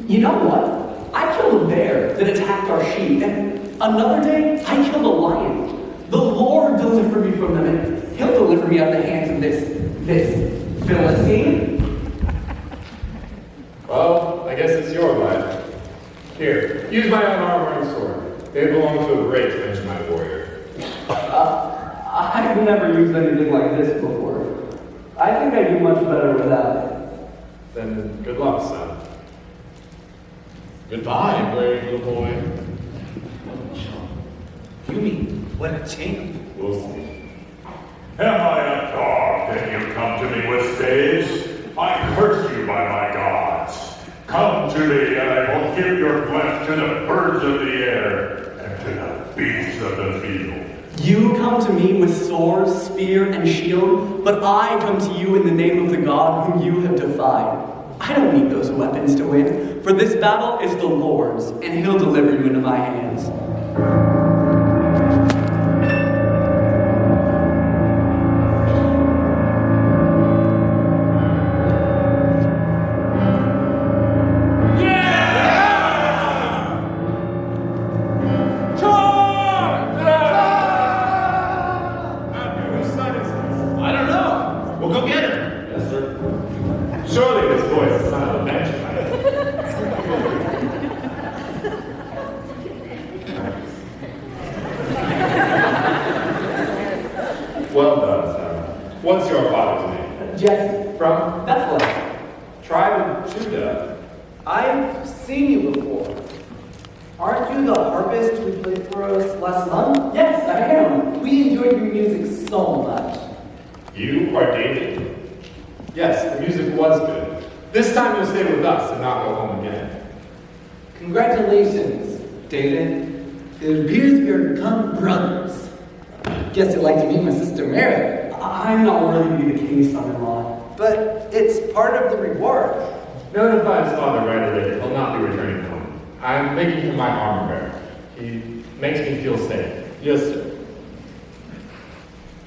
You know what? I killed a bear that attacked our sheep, and another day I killed a lion. The Lord delivered me from them, and He'll deliver me out of the hands of this Philistine. Well, I guess it's your life. Here, use my own armor and sword. They belong to a great Benjamite warrior. I've never used anything like this before. I think I do much better without it. Then good luck, son. Goodbye, brave little boy. You mean, what a champ. We'll see. Am I a dog that you come to me with staves? I curse you by my gods. Come to me, and I will give your flesh to the birds of the air and to the beasts of the field. You come to me with sword, spear, and shield, but I come to you in the name of the God whom you have defied. I don't need those weapons to win, for this battle is the Lord's, and He'll deliver you into my hands. Surely this boy is the son of a Benjamite. Well done, son. What's your father's name? Jesse. From? Bethlehem. Tribe of Judah. I've seen you before. Aren't you the harpist who played for us last month? Yes, I am. We enjoyed your music so much. You are David? Yes, the music was good. This time you'll stay with us and not go home again. Congratulations, David. It appears we are become brothers. Guess you'd like to meet my sister Mary. I'm not worthy to be the king's son-in-law. But it's part of the reward. Notify his father right away that he'll not be returning home. I'm making him my armor bearer. He makes me feel safe. Yes, sir.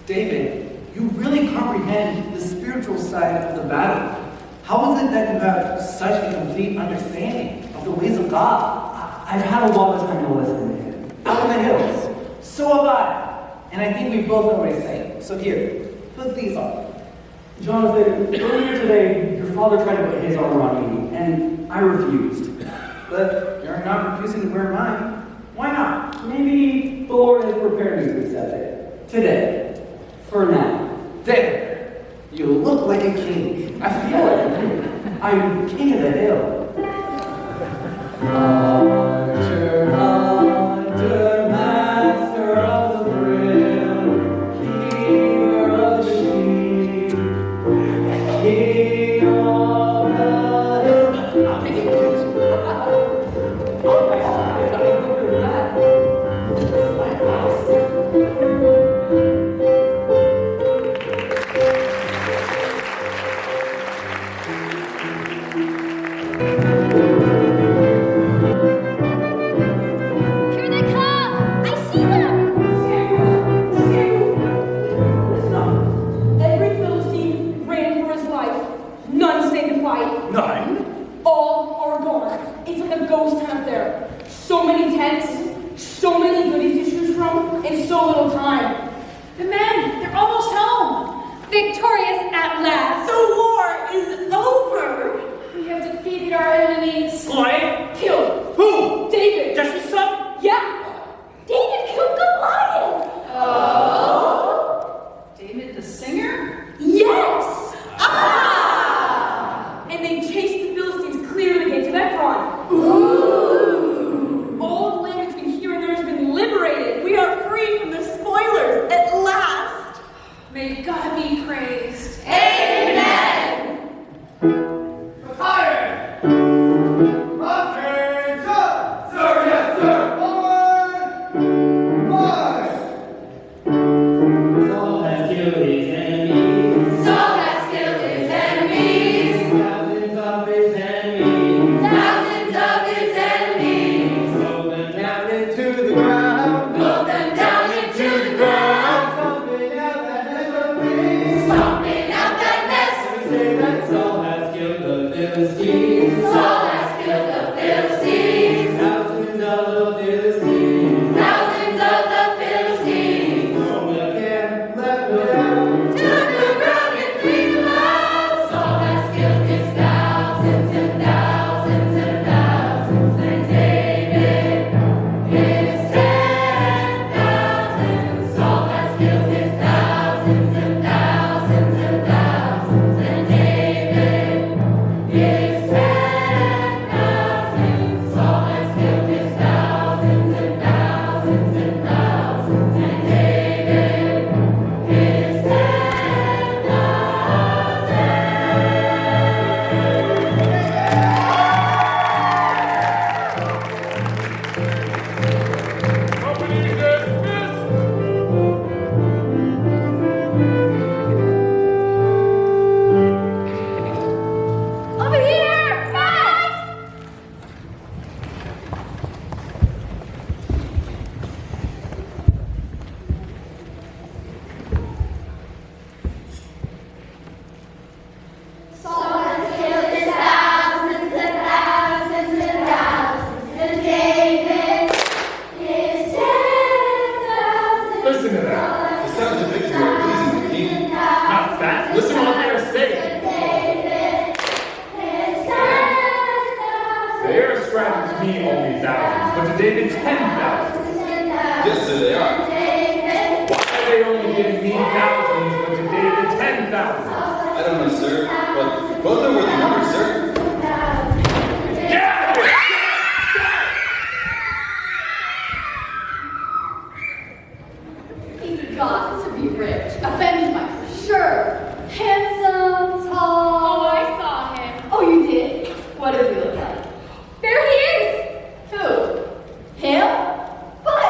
David, you really comprehend the spiritual side of the battle. How is it that you have such a complete understanding of the ways of God? I've had a lot of time to listen to him. Out in the hills. So have I. And I think we both know what he's saying. So here, put these on. Jonathan, earlier today, your father tried to put his armor on me, and I refused. But you're not refusing to wear mine. Why not? Maybe the Lord has prepared me to accept it. Today. For now. There. You look like a king. I feel like a king. I'm king of the hill. Hunter, hunter, master of the thrill, keeper of the sheep, king of the hill. I'm making it. Oh my God, I don't even look at that. This is my house. Philistines. Saul has killed the Philistines. Thousands of the Philistines. Thousands of the Philistines. From the camp left without. Took the ground and cleaned them out. Saul has killed his thousands and thousands and thousands. And David his 10,000. Saul has killed his thousands and thousands and thousands. And David his 10,000. Saul has killed his thousands and thousands and thousands. And David his 10,000. Company dismissed. Over here! Fast! Saul has killed his thousands and thousands and thousands. And David his 10,000. Listen to that. The sounds of victory are pleasing the king. Not fast. Listen to what they are saying. They are ascribing to me only thousands, but to David 10,000. Yes, sir, they are. Why are they only giving me thousands, but to David 10,000? I don't know, sir, but both are worthy numbers, sir. He's got to be rich. A Benjamin, sure. Handsome, tall. Oh, I saw him. Oh, you did? What does he look like? There he is. Who? Him? But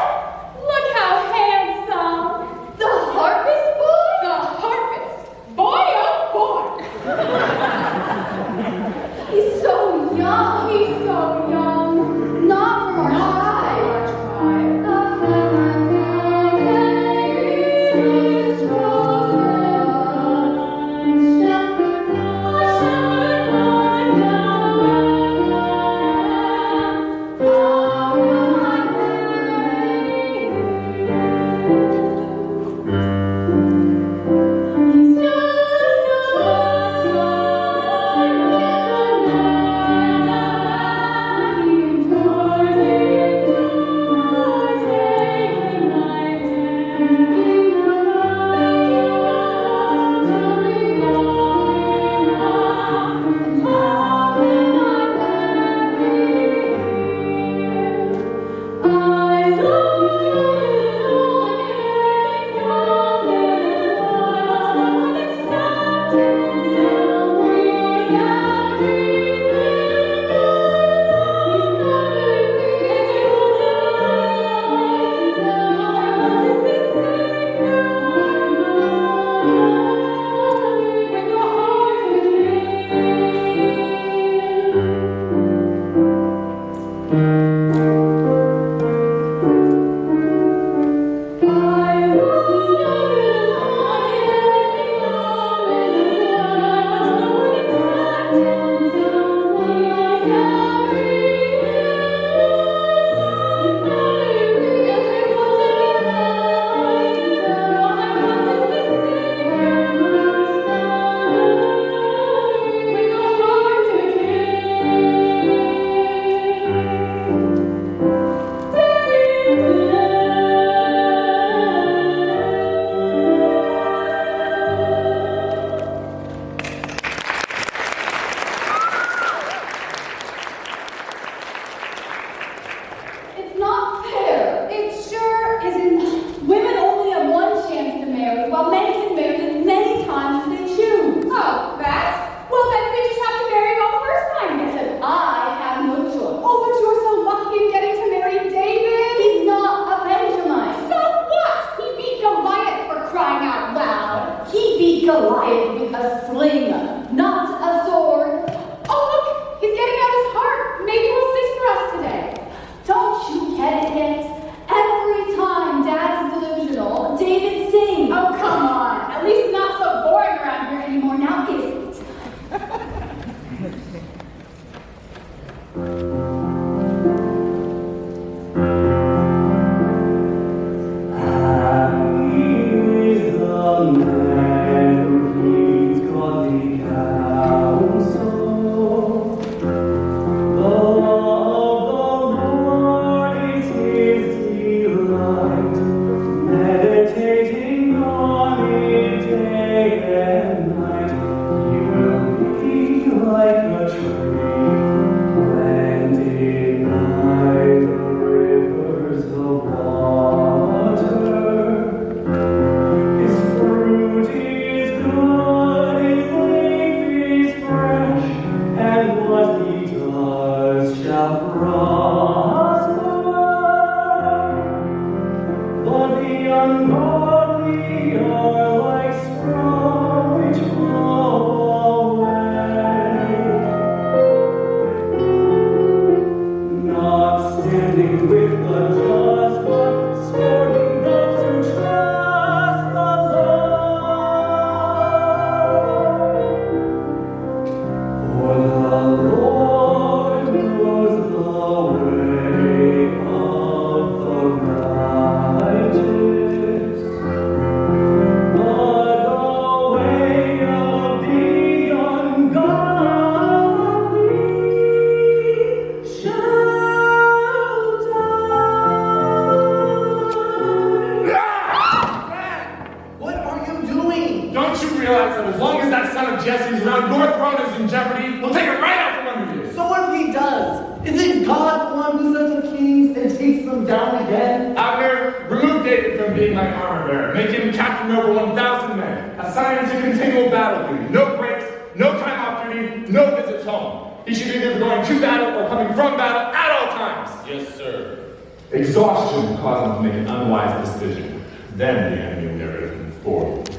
Look how handsome. the harvest boy? The harvest. Boy, oh boy. He's so young. He's so young. Not from our tribe. It's not fair. It sure isn't. Women only have one chance to marry, while men can marry as many times as they choose. Oh, that? Well, then we just have to marry all the first time. Except I have no choice. Oh, but you're so lucky in getting to marry David. He's not a Benjamin. So what? He beat Goliath, for crying out loud. He beat Goliath with a sling, not a sword. Oh, look, he's getting out his heart. Maybe he'll sing for us today. Don't you get it yet? Every time Dad is delusional, David sings. Oh, come on. At least it's not so boring around here anymore now, is it? as that son of Jesse's around, your throne is in jeopardy. We'll take it right out from under you. So what if he does? Isn't God the one who sends the kings and takes them down again? Abner, remove David from being my armor bearer. Make him captain over 1,000 men. Assign him to continual battle duty. No breaks, no time off duty, no visits home. He should be either going to battle or coming from battle at all times. Yes, sir. Exhaustion caused him to make an unwise decision. Then the enemy will get rid of him forward.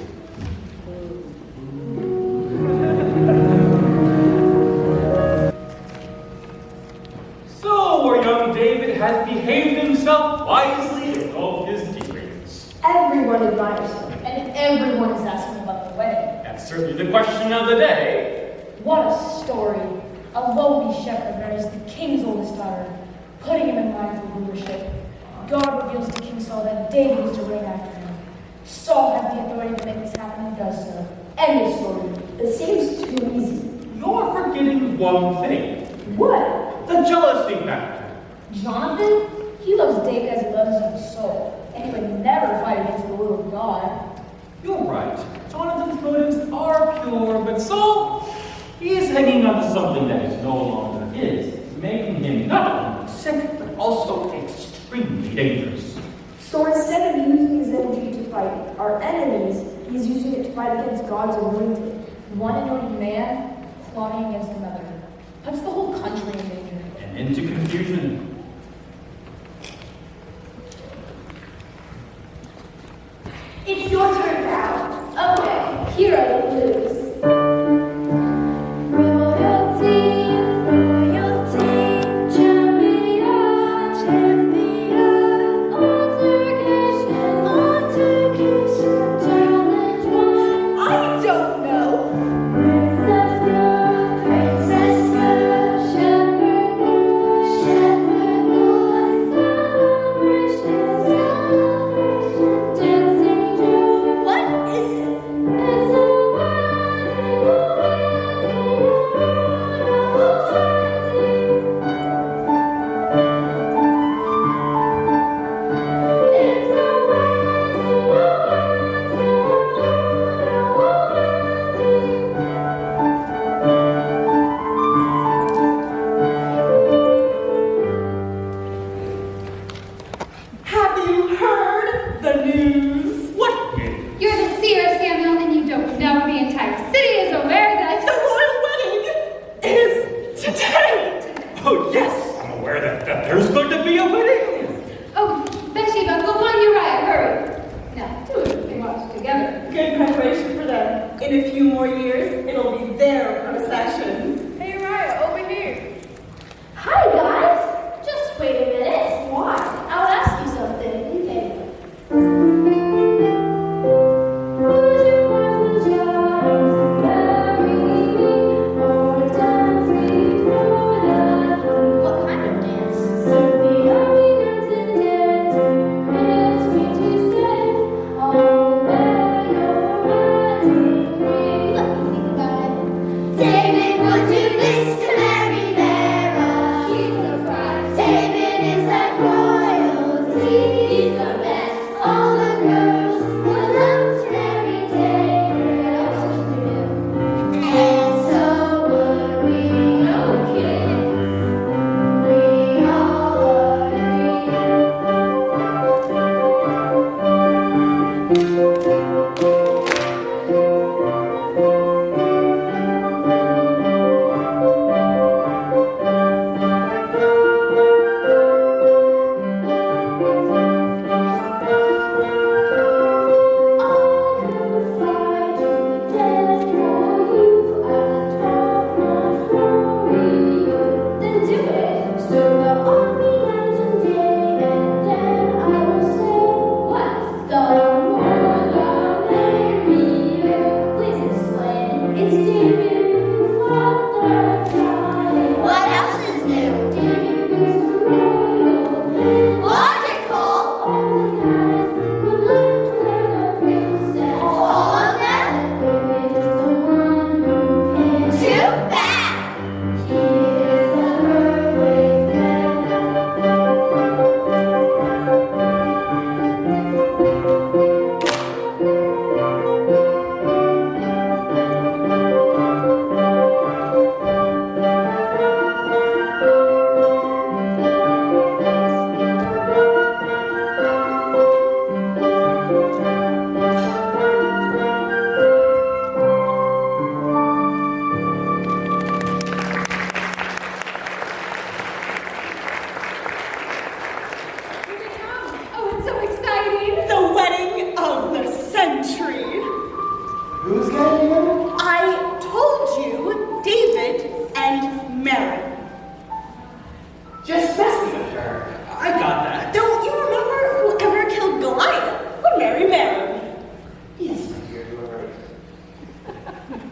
So, our young David has behaved himself wisely in all his dealings. Everyone admires him, and everyone is asking about the wedding. That's certainly the question of the day. What a story. A lowly shepherd marries the king's oldest daughter, putting him in line for rulership. God reveals to King Saul that David is to reign after him. Saul has the authority to make this happen and does so. End of story. It seems too easy. You're forgetting one thing. What? The jealousy factor. Jonathan? He loves David as he loves his own soul, and he would never fight against the will of God. You're right. Jonathan's motives are pure, but Saul, he is hanging on to something that is no longer his, making him not only sick, but also extremely dangerous. So instead of using his energy to fight our enemies, he's using it to fight against God's anointed. One anointed man plotting against another. Puts the whole country in danger. And into confusion. It's your turn now. Okay, here are the blues.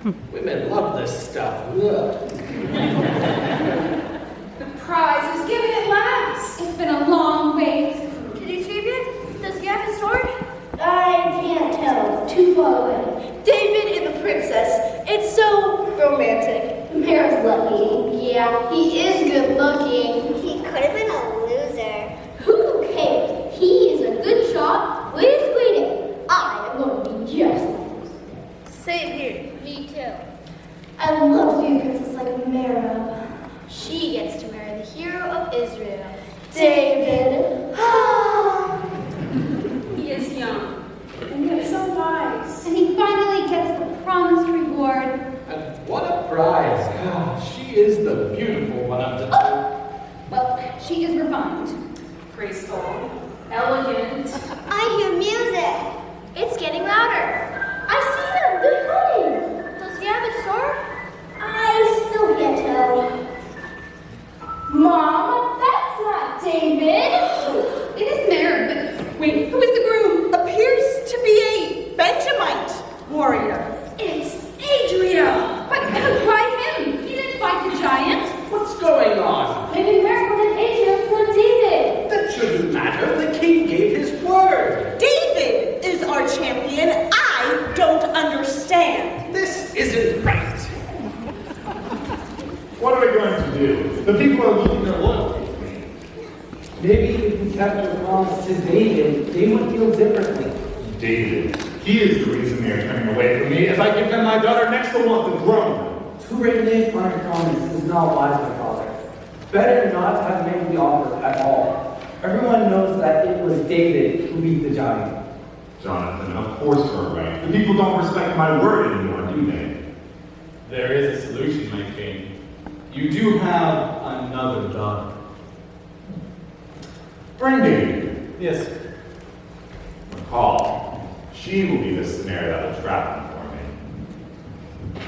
Women love this stuff. Ugh. The prize is given at last. It's been a long wait. Can you see it? Does he have his sword? I can't tell. Too far away. David and the princess. It's so romantic. The mayor's lucky. Yeah, he is good looking. He could have been a loser. Who cares? He is a good shot with his queen. I am going to be just like this. Same here. Me too. I love to be a princess like Mara. She gets to marry the hero of Israel. David. He is young, and yet so wise. And he finally gets the promised reward. And what a prize. She is the beautiful one of the two. Well, she is refined. Graceful, elegant. I hear music. It's getting louder. I see him. Good hunting. Does he have a sword? I still can't tell. Mom, that's not David. It is Mary, but wait, who is the groom? Appears to be a Benjamite warrior. It's Adria. But why him? He didn't fight the giant. What's going on? Maybe Mary wanted Adrian for David. That shouldn't matter. The king gave his word. David is our champion. I don't understand. This isn't right. What are we going to do? The people are losing their loyalty to me. Maybe if we kept our promise to David, they would feel differently. David, he is the reason they are turning away from me. If I give them my daughter next, they'll want the throne. To renege on a promise is not wise, my father. Better not to have made the offer at all. Everyone knows that it was David who beat the giant. Jonathan, of course you're right. The people don't respect my word anymore, do they? There is a solution, my king. You do have another daughter. Bring David. Yes. Recall, she will be the snare that will trap him for me.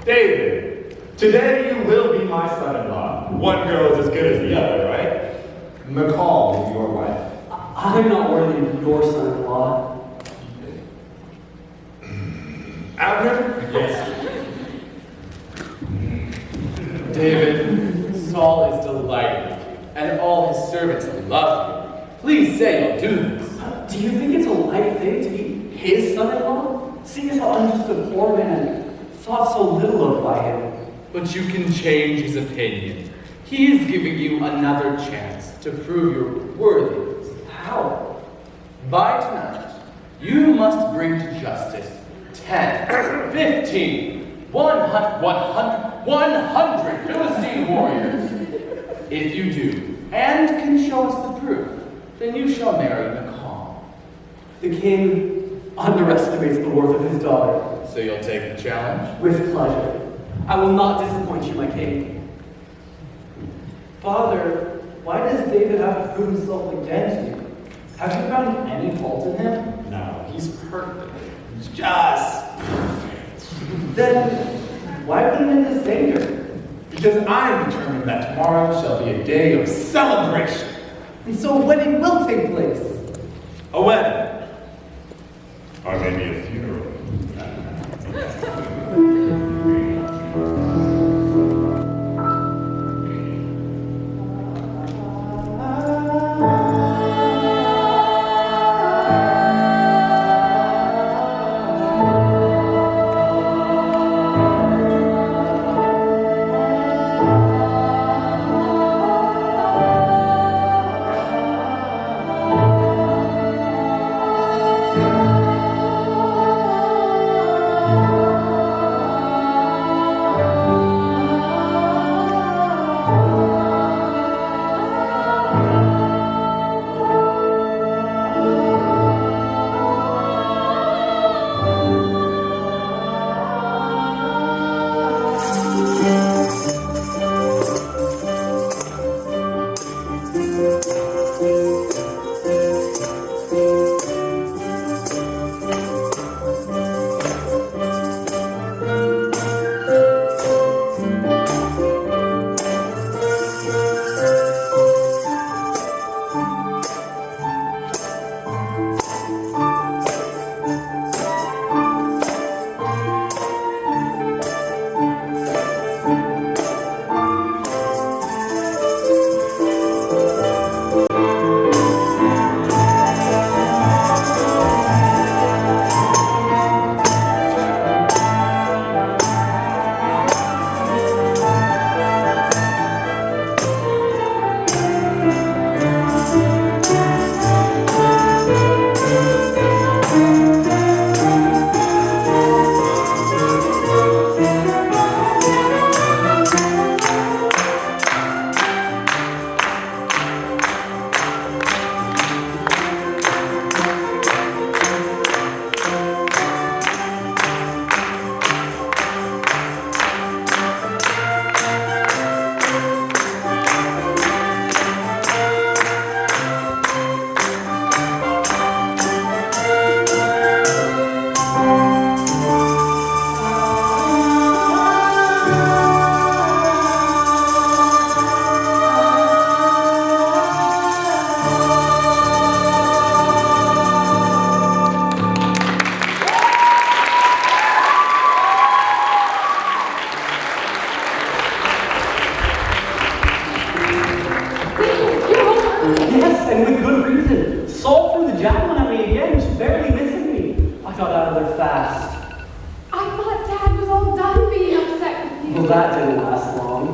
David, today you will be my son-in-law. One girl is as good as the other, right? McCall is your wife. I'm not worthy of your son-in-law. Abner? Yes. David, Saul is delighted with you, and all his servants love you. Please say you'll do this. Do you think it's a light thing to be his son-in-law? Seeing as how I'm just a poor man, thought so little of by him. But you can change his opinion. He is giving you another chance to prove your worthiness. How? By tonight, you must bring to justice 10, 15, 100 Philistine warriors. If you do, and can show us the proof, then you shall marry McCall. The king underestimates the worth of his daughter. So you'll take the challenge? With pleasure. I will not disappoint you, my king. Father, why does David have to prove himself again to you? Have you found any fault in him? No, he's perfect. He's just Then why put him in this danger? because I am determined that tomorrow shall be a day of celebration. And so a wedding will take place. A wedding. Or maybe a funeral. Well, that didn't last long.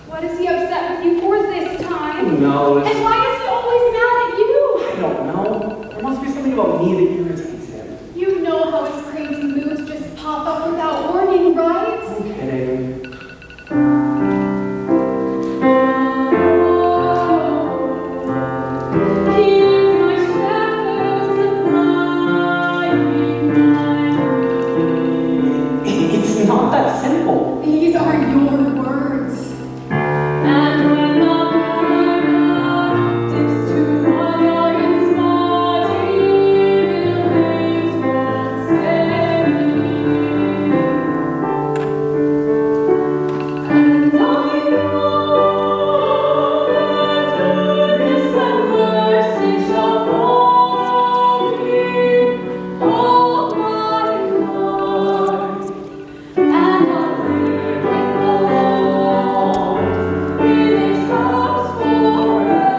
What is he upset with you for this time? Who knows? And why is he always mad at you? I don't know. There must be something about me that irritates him. You know how his crazy moods just pop up without warning, right? I'm kidding. It's not that simple. These are your words. And when the river dips to a darkened spot, he waves once again. And I know that goodness and mercy shall follow me all my life. And I'll live in the Lord, in His house forever.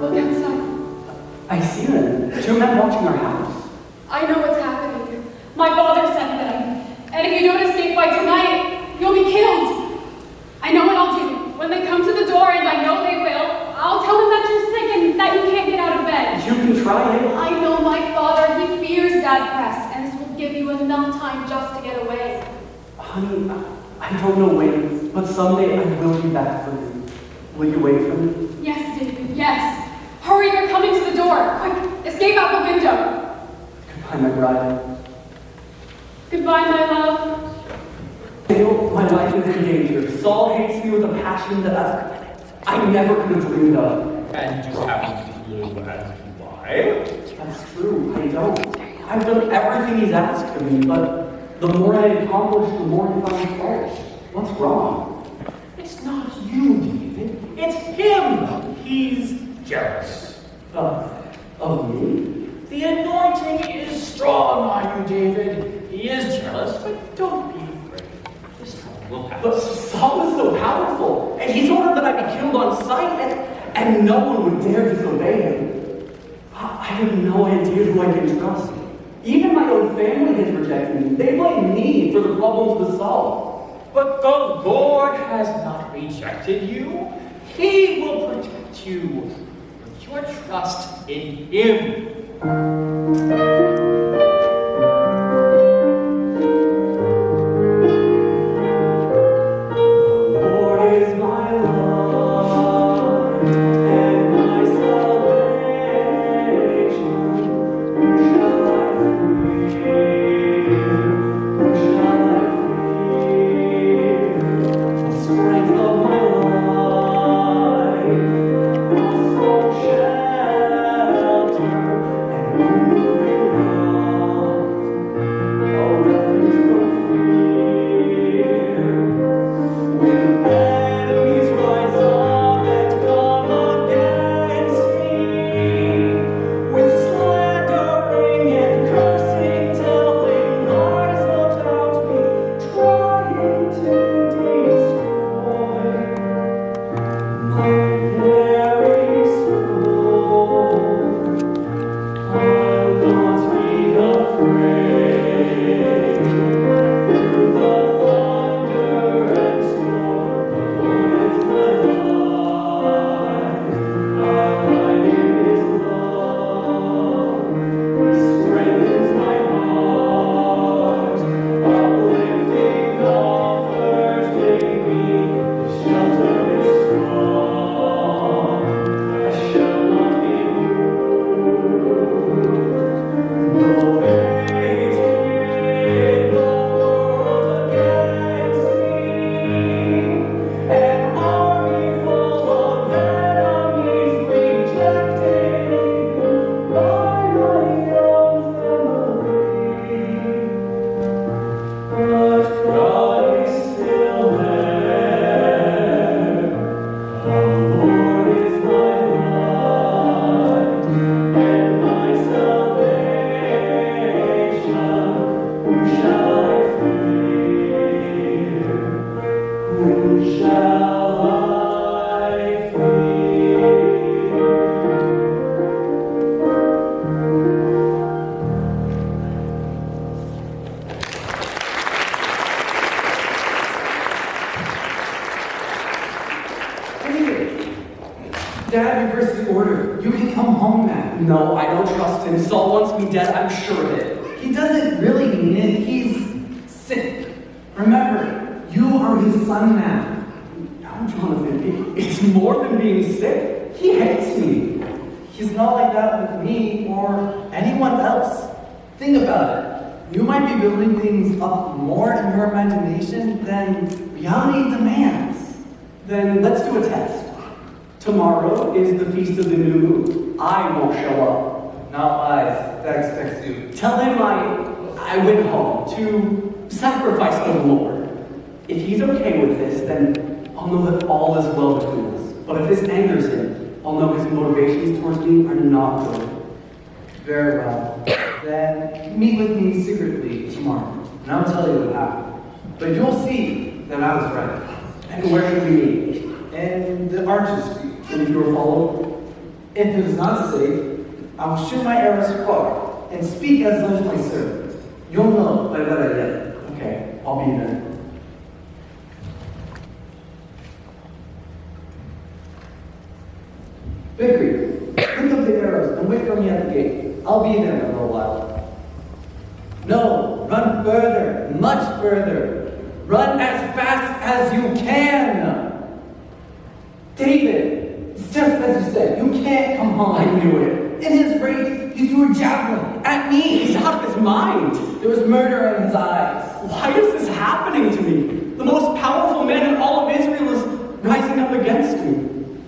Look outside. I see them. Two men watching our house. I know what's happening. My father sent them. And if you don't escape by tonight, you'll be killed. I know what I'll do. When they come to the door, and I know they will, I'll tell them that you're sick and that you can't get out of bed. You can try it. I know my father. He fears Dad Press, and this will give you enough time just to get away. Honey, I don't know when, but someday I will be back for you. Will you wait for me? Yes, David, yes. Hurry, they're coming to the door. Quick, escape out the window. Goodbye, my bride. Goodbye, my love. I know my life is in danger. Saul hates me with a passion that I never could have dreamed of. And you haven't a clue as to why? That's true, I don't. I've done everything he's asked of me, but the more I accomplish, the more he finds fault. What's wrong? It's not you, David. It's him. He's jealous. Of me? The anointing is strong on you, David. He is jealous, but don't be afraid. This time will pass. But Saul is so powerful, and he's ordered that I be killed on sight, and no one would dare disobey him. I have no idea who I can trust. Even my own family has rejected me. They blame me for the problems with Saul. But the Lord has not rejected you. He will protect you. Put your trust in Him. Shelter and Dad reversed the order. You can come home now. No, I don't trust him. Saul wants me dead, I'm sure of it. He doesn't really mean it. He's sick. Remember, you are his son now. No, Jonathan, it's more than being sick. He hates me. He's not like that with me or anyone else. Think about it. You might be building things up more in your imagination than reality demands. Then let's do a test. Tomorrow is the Feast of the New Moon. I won't show up. Not wise. That expects you. Tell him I went home to sacrifice for the Lord. If he's okay with this, then I'll know that all is well between us. But if this angers him, I'll know his motivations towards me are not good. Very well. Then meet with me secretly tomorrow, and I'll tell you what happened. But you'll see that I was right. And where should we meet? In the arches street. And if you were followed? If it is not safe, I will shoot my arrows far and speak as though my servant. You'll know by what I get. Okay, I'll be there. Victory, pick up the arrows and wait for me at the gate. I'll be there in a little while. No, run further, much further. Run as fast as you can. David, it's just as you said, you can't come home. I knew it. In his rage, he threw a javelin at me. He's out of his mind. There was murder in his eyes. Why is this happening to me? The most powerful man in all of Israel is rising up against me.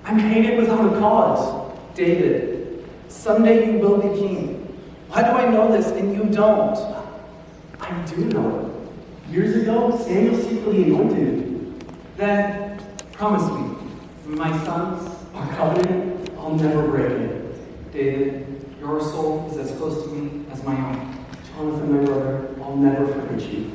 I'm hated without a cause. David, someday you will be king. Why do I know this and you don't? I do know it. Years ago, Samuel secretly anointed me. Then, promise me, my sons, Our covenant, I'll never break it. David, your soul is as close to me as my own. Jonathan, my brother, I'll never forget you.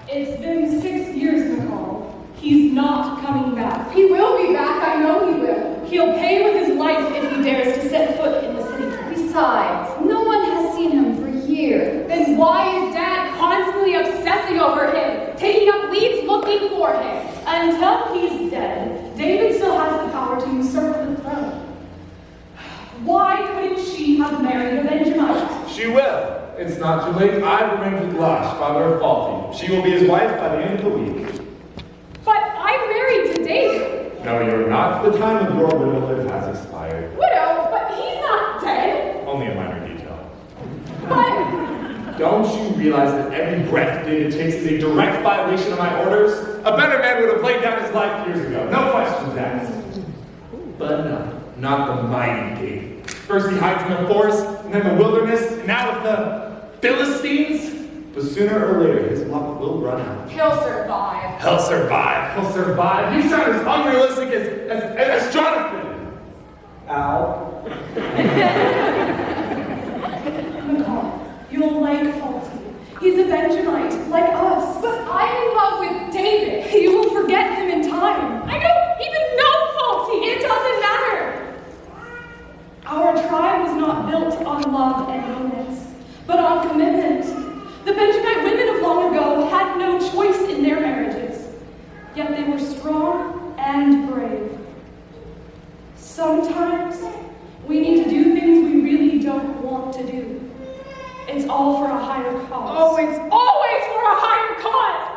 It's been 6 years, Nicole. He's not coming back. He will be back, I know he will. He'll pay with his life if he dares to set foot in the city. Besides, no one has seen him for years. Then why is Dad constantly obsessing over him, taking up leads looking for him? Until he's dead, David still has the power to usurp the throne. Why couldn't she have married a Benjamite? She will. It's not too late. I've arranged with Lash, father of Falti. She will be his wife by the end of the week. But I'm married to David. No, you're not. The time of your widowhood has expired. Widow, but he's not dead. Only a minor detail. But Don't you realize that every breath David takes is a direct violation of my orders? A better man would have laid down his life years ago. No questions asked. But no, not the mighty David. First he hides in the forest, and then the wilderness, and now with the Philistines. But sooner or later, his luck will run out. He'll survive. He'll survive. He'll survive. You sound as unrealistic as Jonathan. Al. Nicole, you'll like Falti. He's a Benjamite, like us. But I'm in love with David. It's all for a higher cause. Oh, it's always for a higher cause.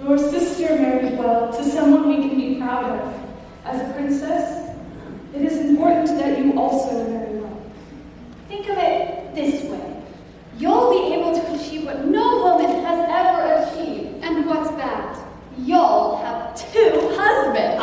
Your sister married well to someone we can be proud of. As a princess, it is important that you also marry well. Think of it this way. You'll be able to achieve what no woman has ever achieved. And what's that? You'll have 2 husbands.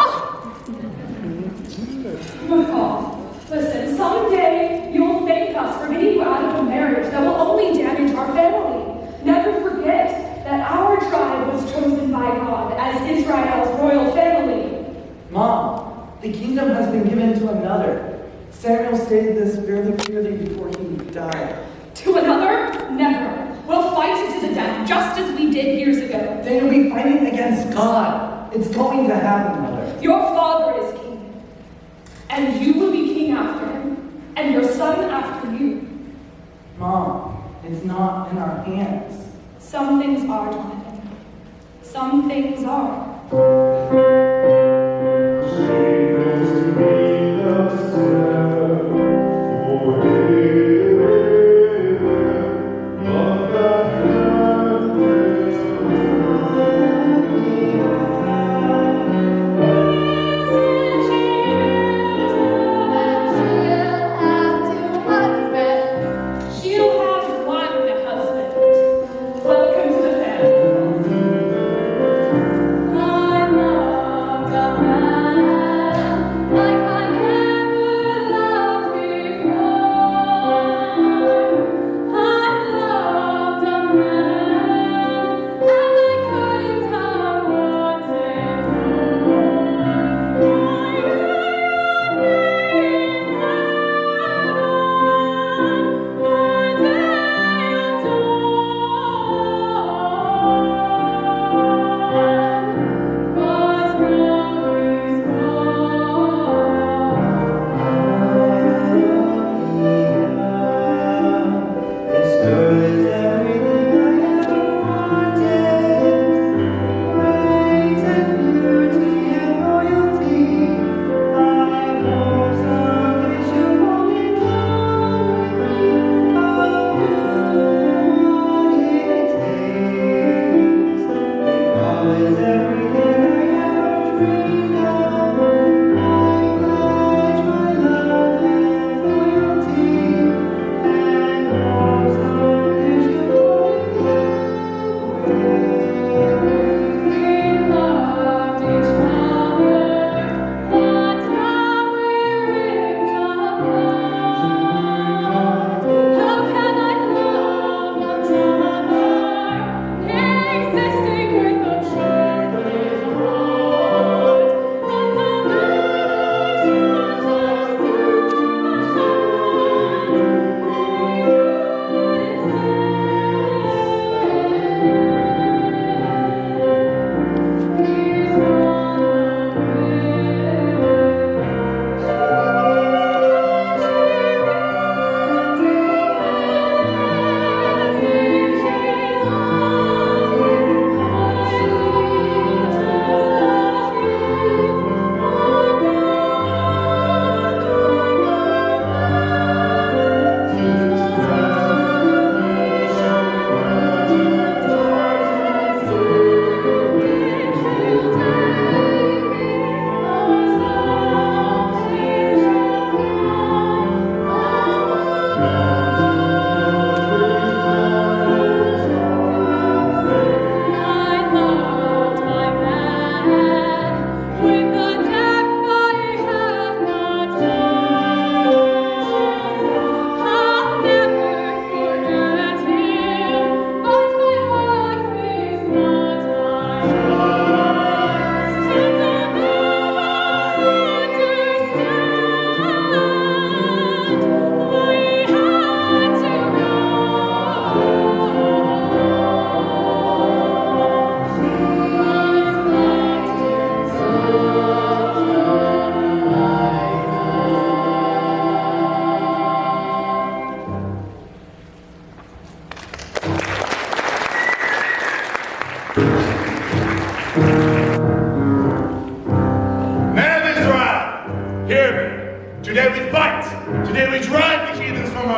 McCall, listen, someday you'll thank us for getting you out of a marriage that will only damage our family. Never forget that our tribe was chosen by God as Israel's royal family. Mom, the kingdom has been given to another. Samuel stated this fairly clearly before he died. To another? Never. We'll fight it to the death, just as we did years ago. Then you'll be fighting against God. It's going to happen, Mother. Your father is king, and you will be king after him, and your son after you. Mom, it's not in our hands. Some things are, Jonathan. Some things are. Welcome to the family.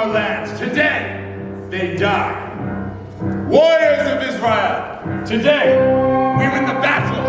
our lands. Today, they die. Warriors of Israel, today, we win the battle.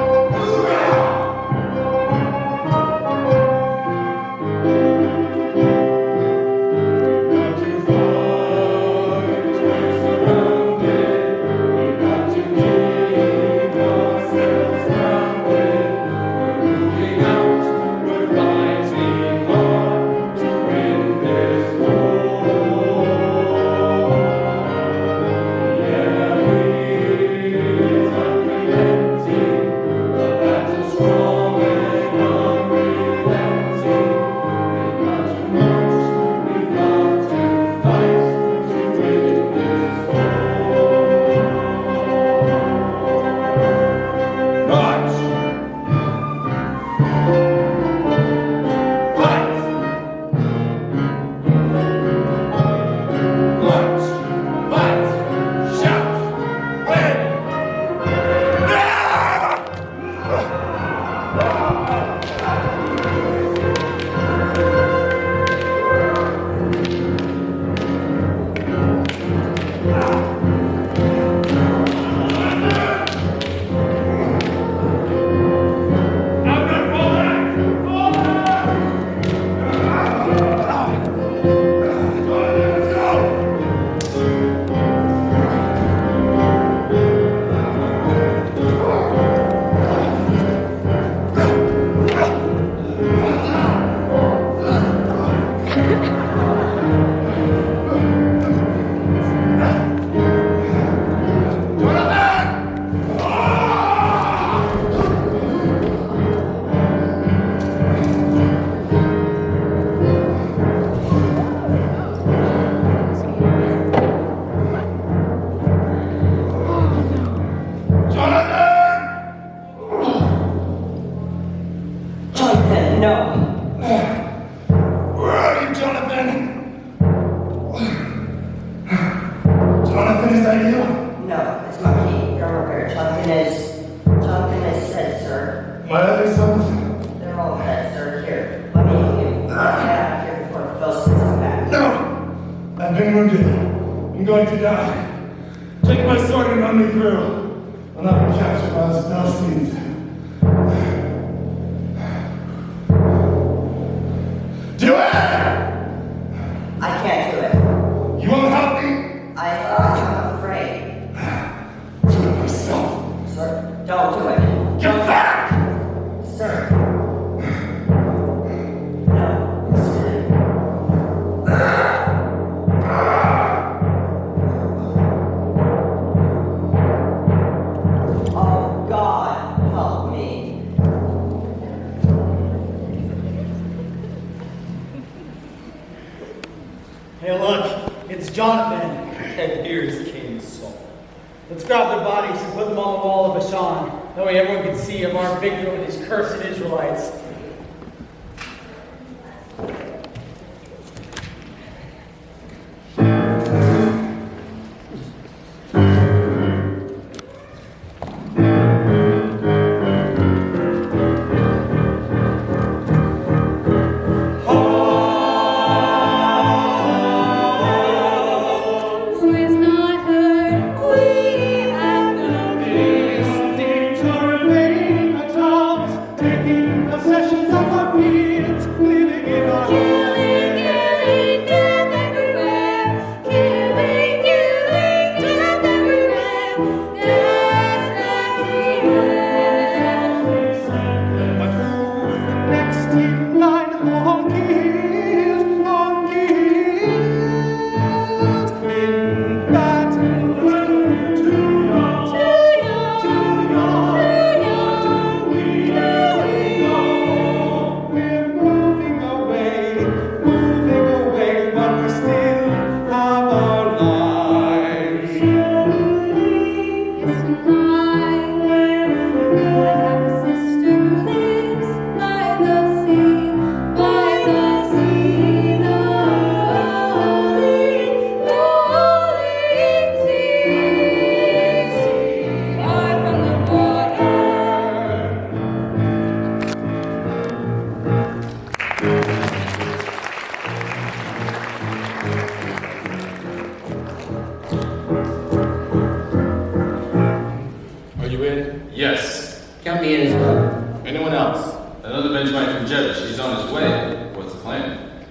me in as well. Anyone else? Another Benjamite from Jebus. He's on his way. What's the plan?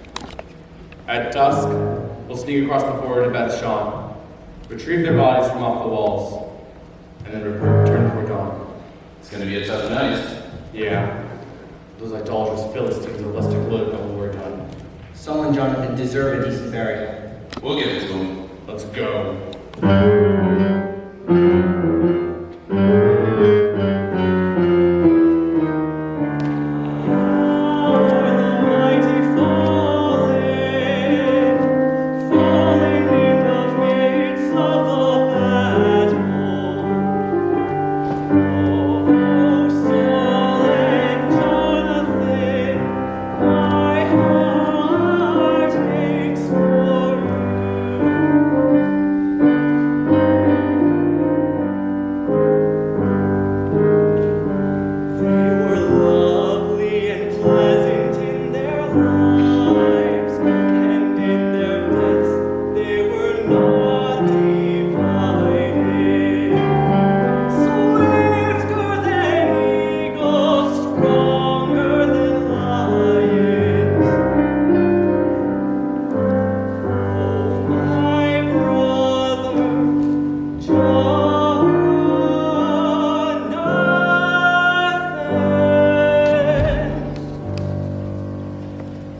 At dusk, we'll sneak across the border to Beth Shan, retrieve their bodies from off the walls, and then return before dawn. It's gonna be a tough night. Yeah. Those idolatrous Philistines are less to gloat when we're done. Saul and Jonathan deserve a decent burial. We'll give it to him. Let's go.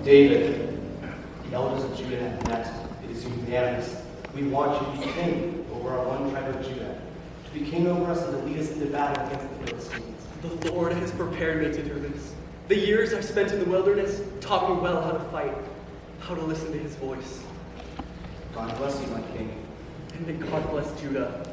David, the elders of Judah have met. It is unanimous. We want you to be king over our one tribe of Judah, to be king over us and to lead us into battle against the Philistines. The Lord has prepared me to do this. The years I've spent in the wilderness taught me well how to fight, how to listen to his voice. God bless you, my king. And may God bless Judah.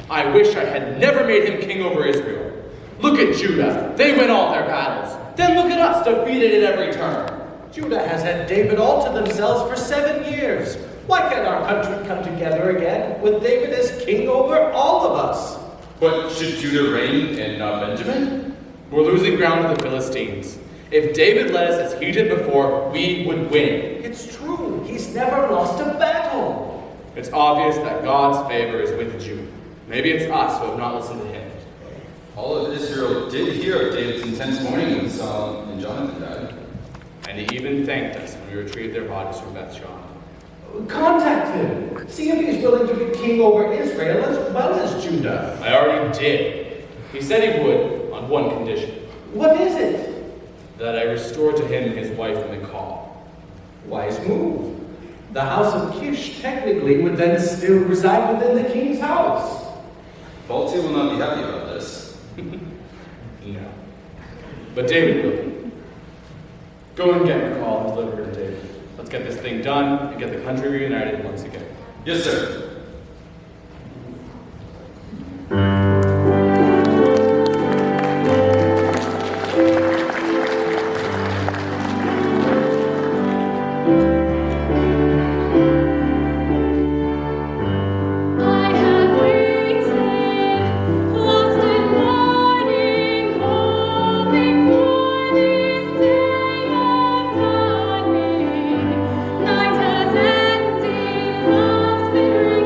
I wish I had never made him king over Israel. Look at Judah. They win all their battles. Then look at us, defeated at every turn. Judah has had David all to themselves for 7 years. Why can't our country come together again with David as king over all of us? But should Judah reign and not Benjamin? We're losing ground to the Philistines. If David led us as he did before, we would win. It's true. He's never lost a battle. It's obvious that God's favor is with Judah. Maybe it's us who have not listened to him. All of Israel did hear of David's intense mourning when Saul and Jonathan died. And he even thanked us when we retrieved their bodies from Beth Shan. Contact him. See if he's willing to be king over Israel as well as Judah. I already did. He said he would, on one condition. What is it? That I restore to him his wife Michal. Wise move. The house of Kish technically would then still reside within the king's house. Balti will not be happy about this. No. But David will. Go and get Michal and deliver her to David. Let's get this thing done and get the country reunited once again. Yes, sir. Night has ended, love's been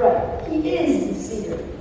Right, he is the seer.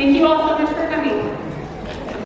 Thank you all so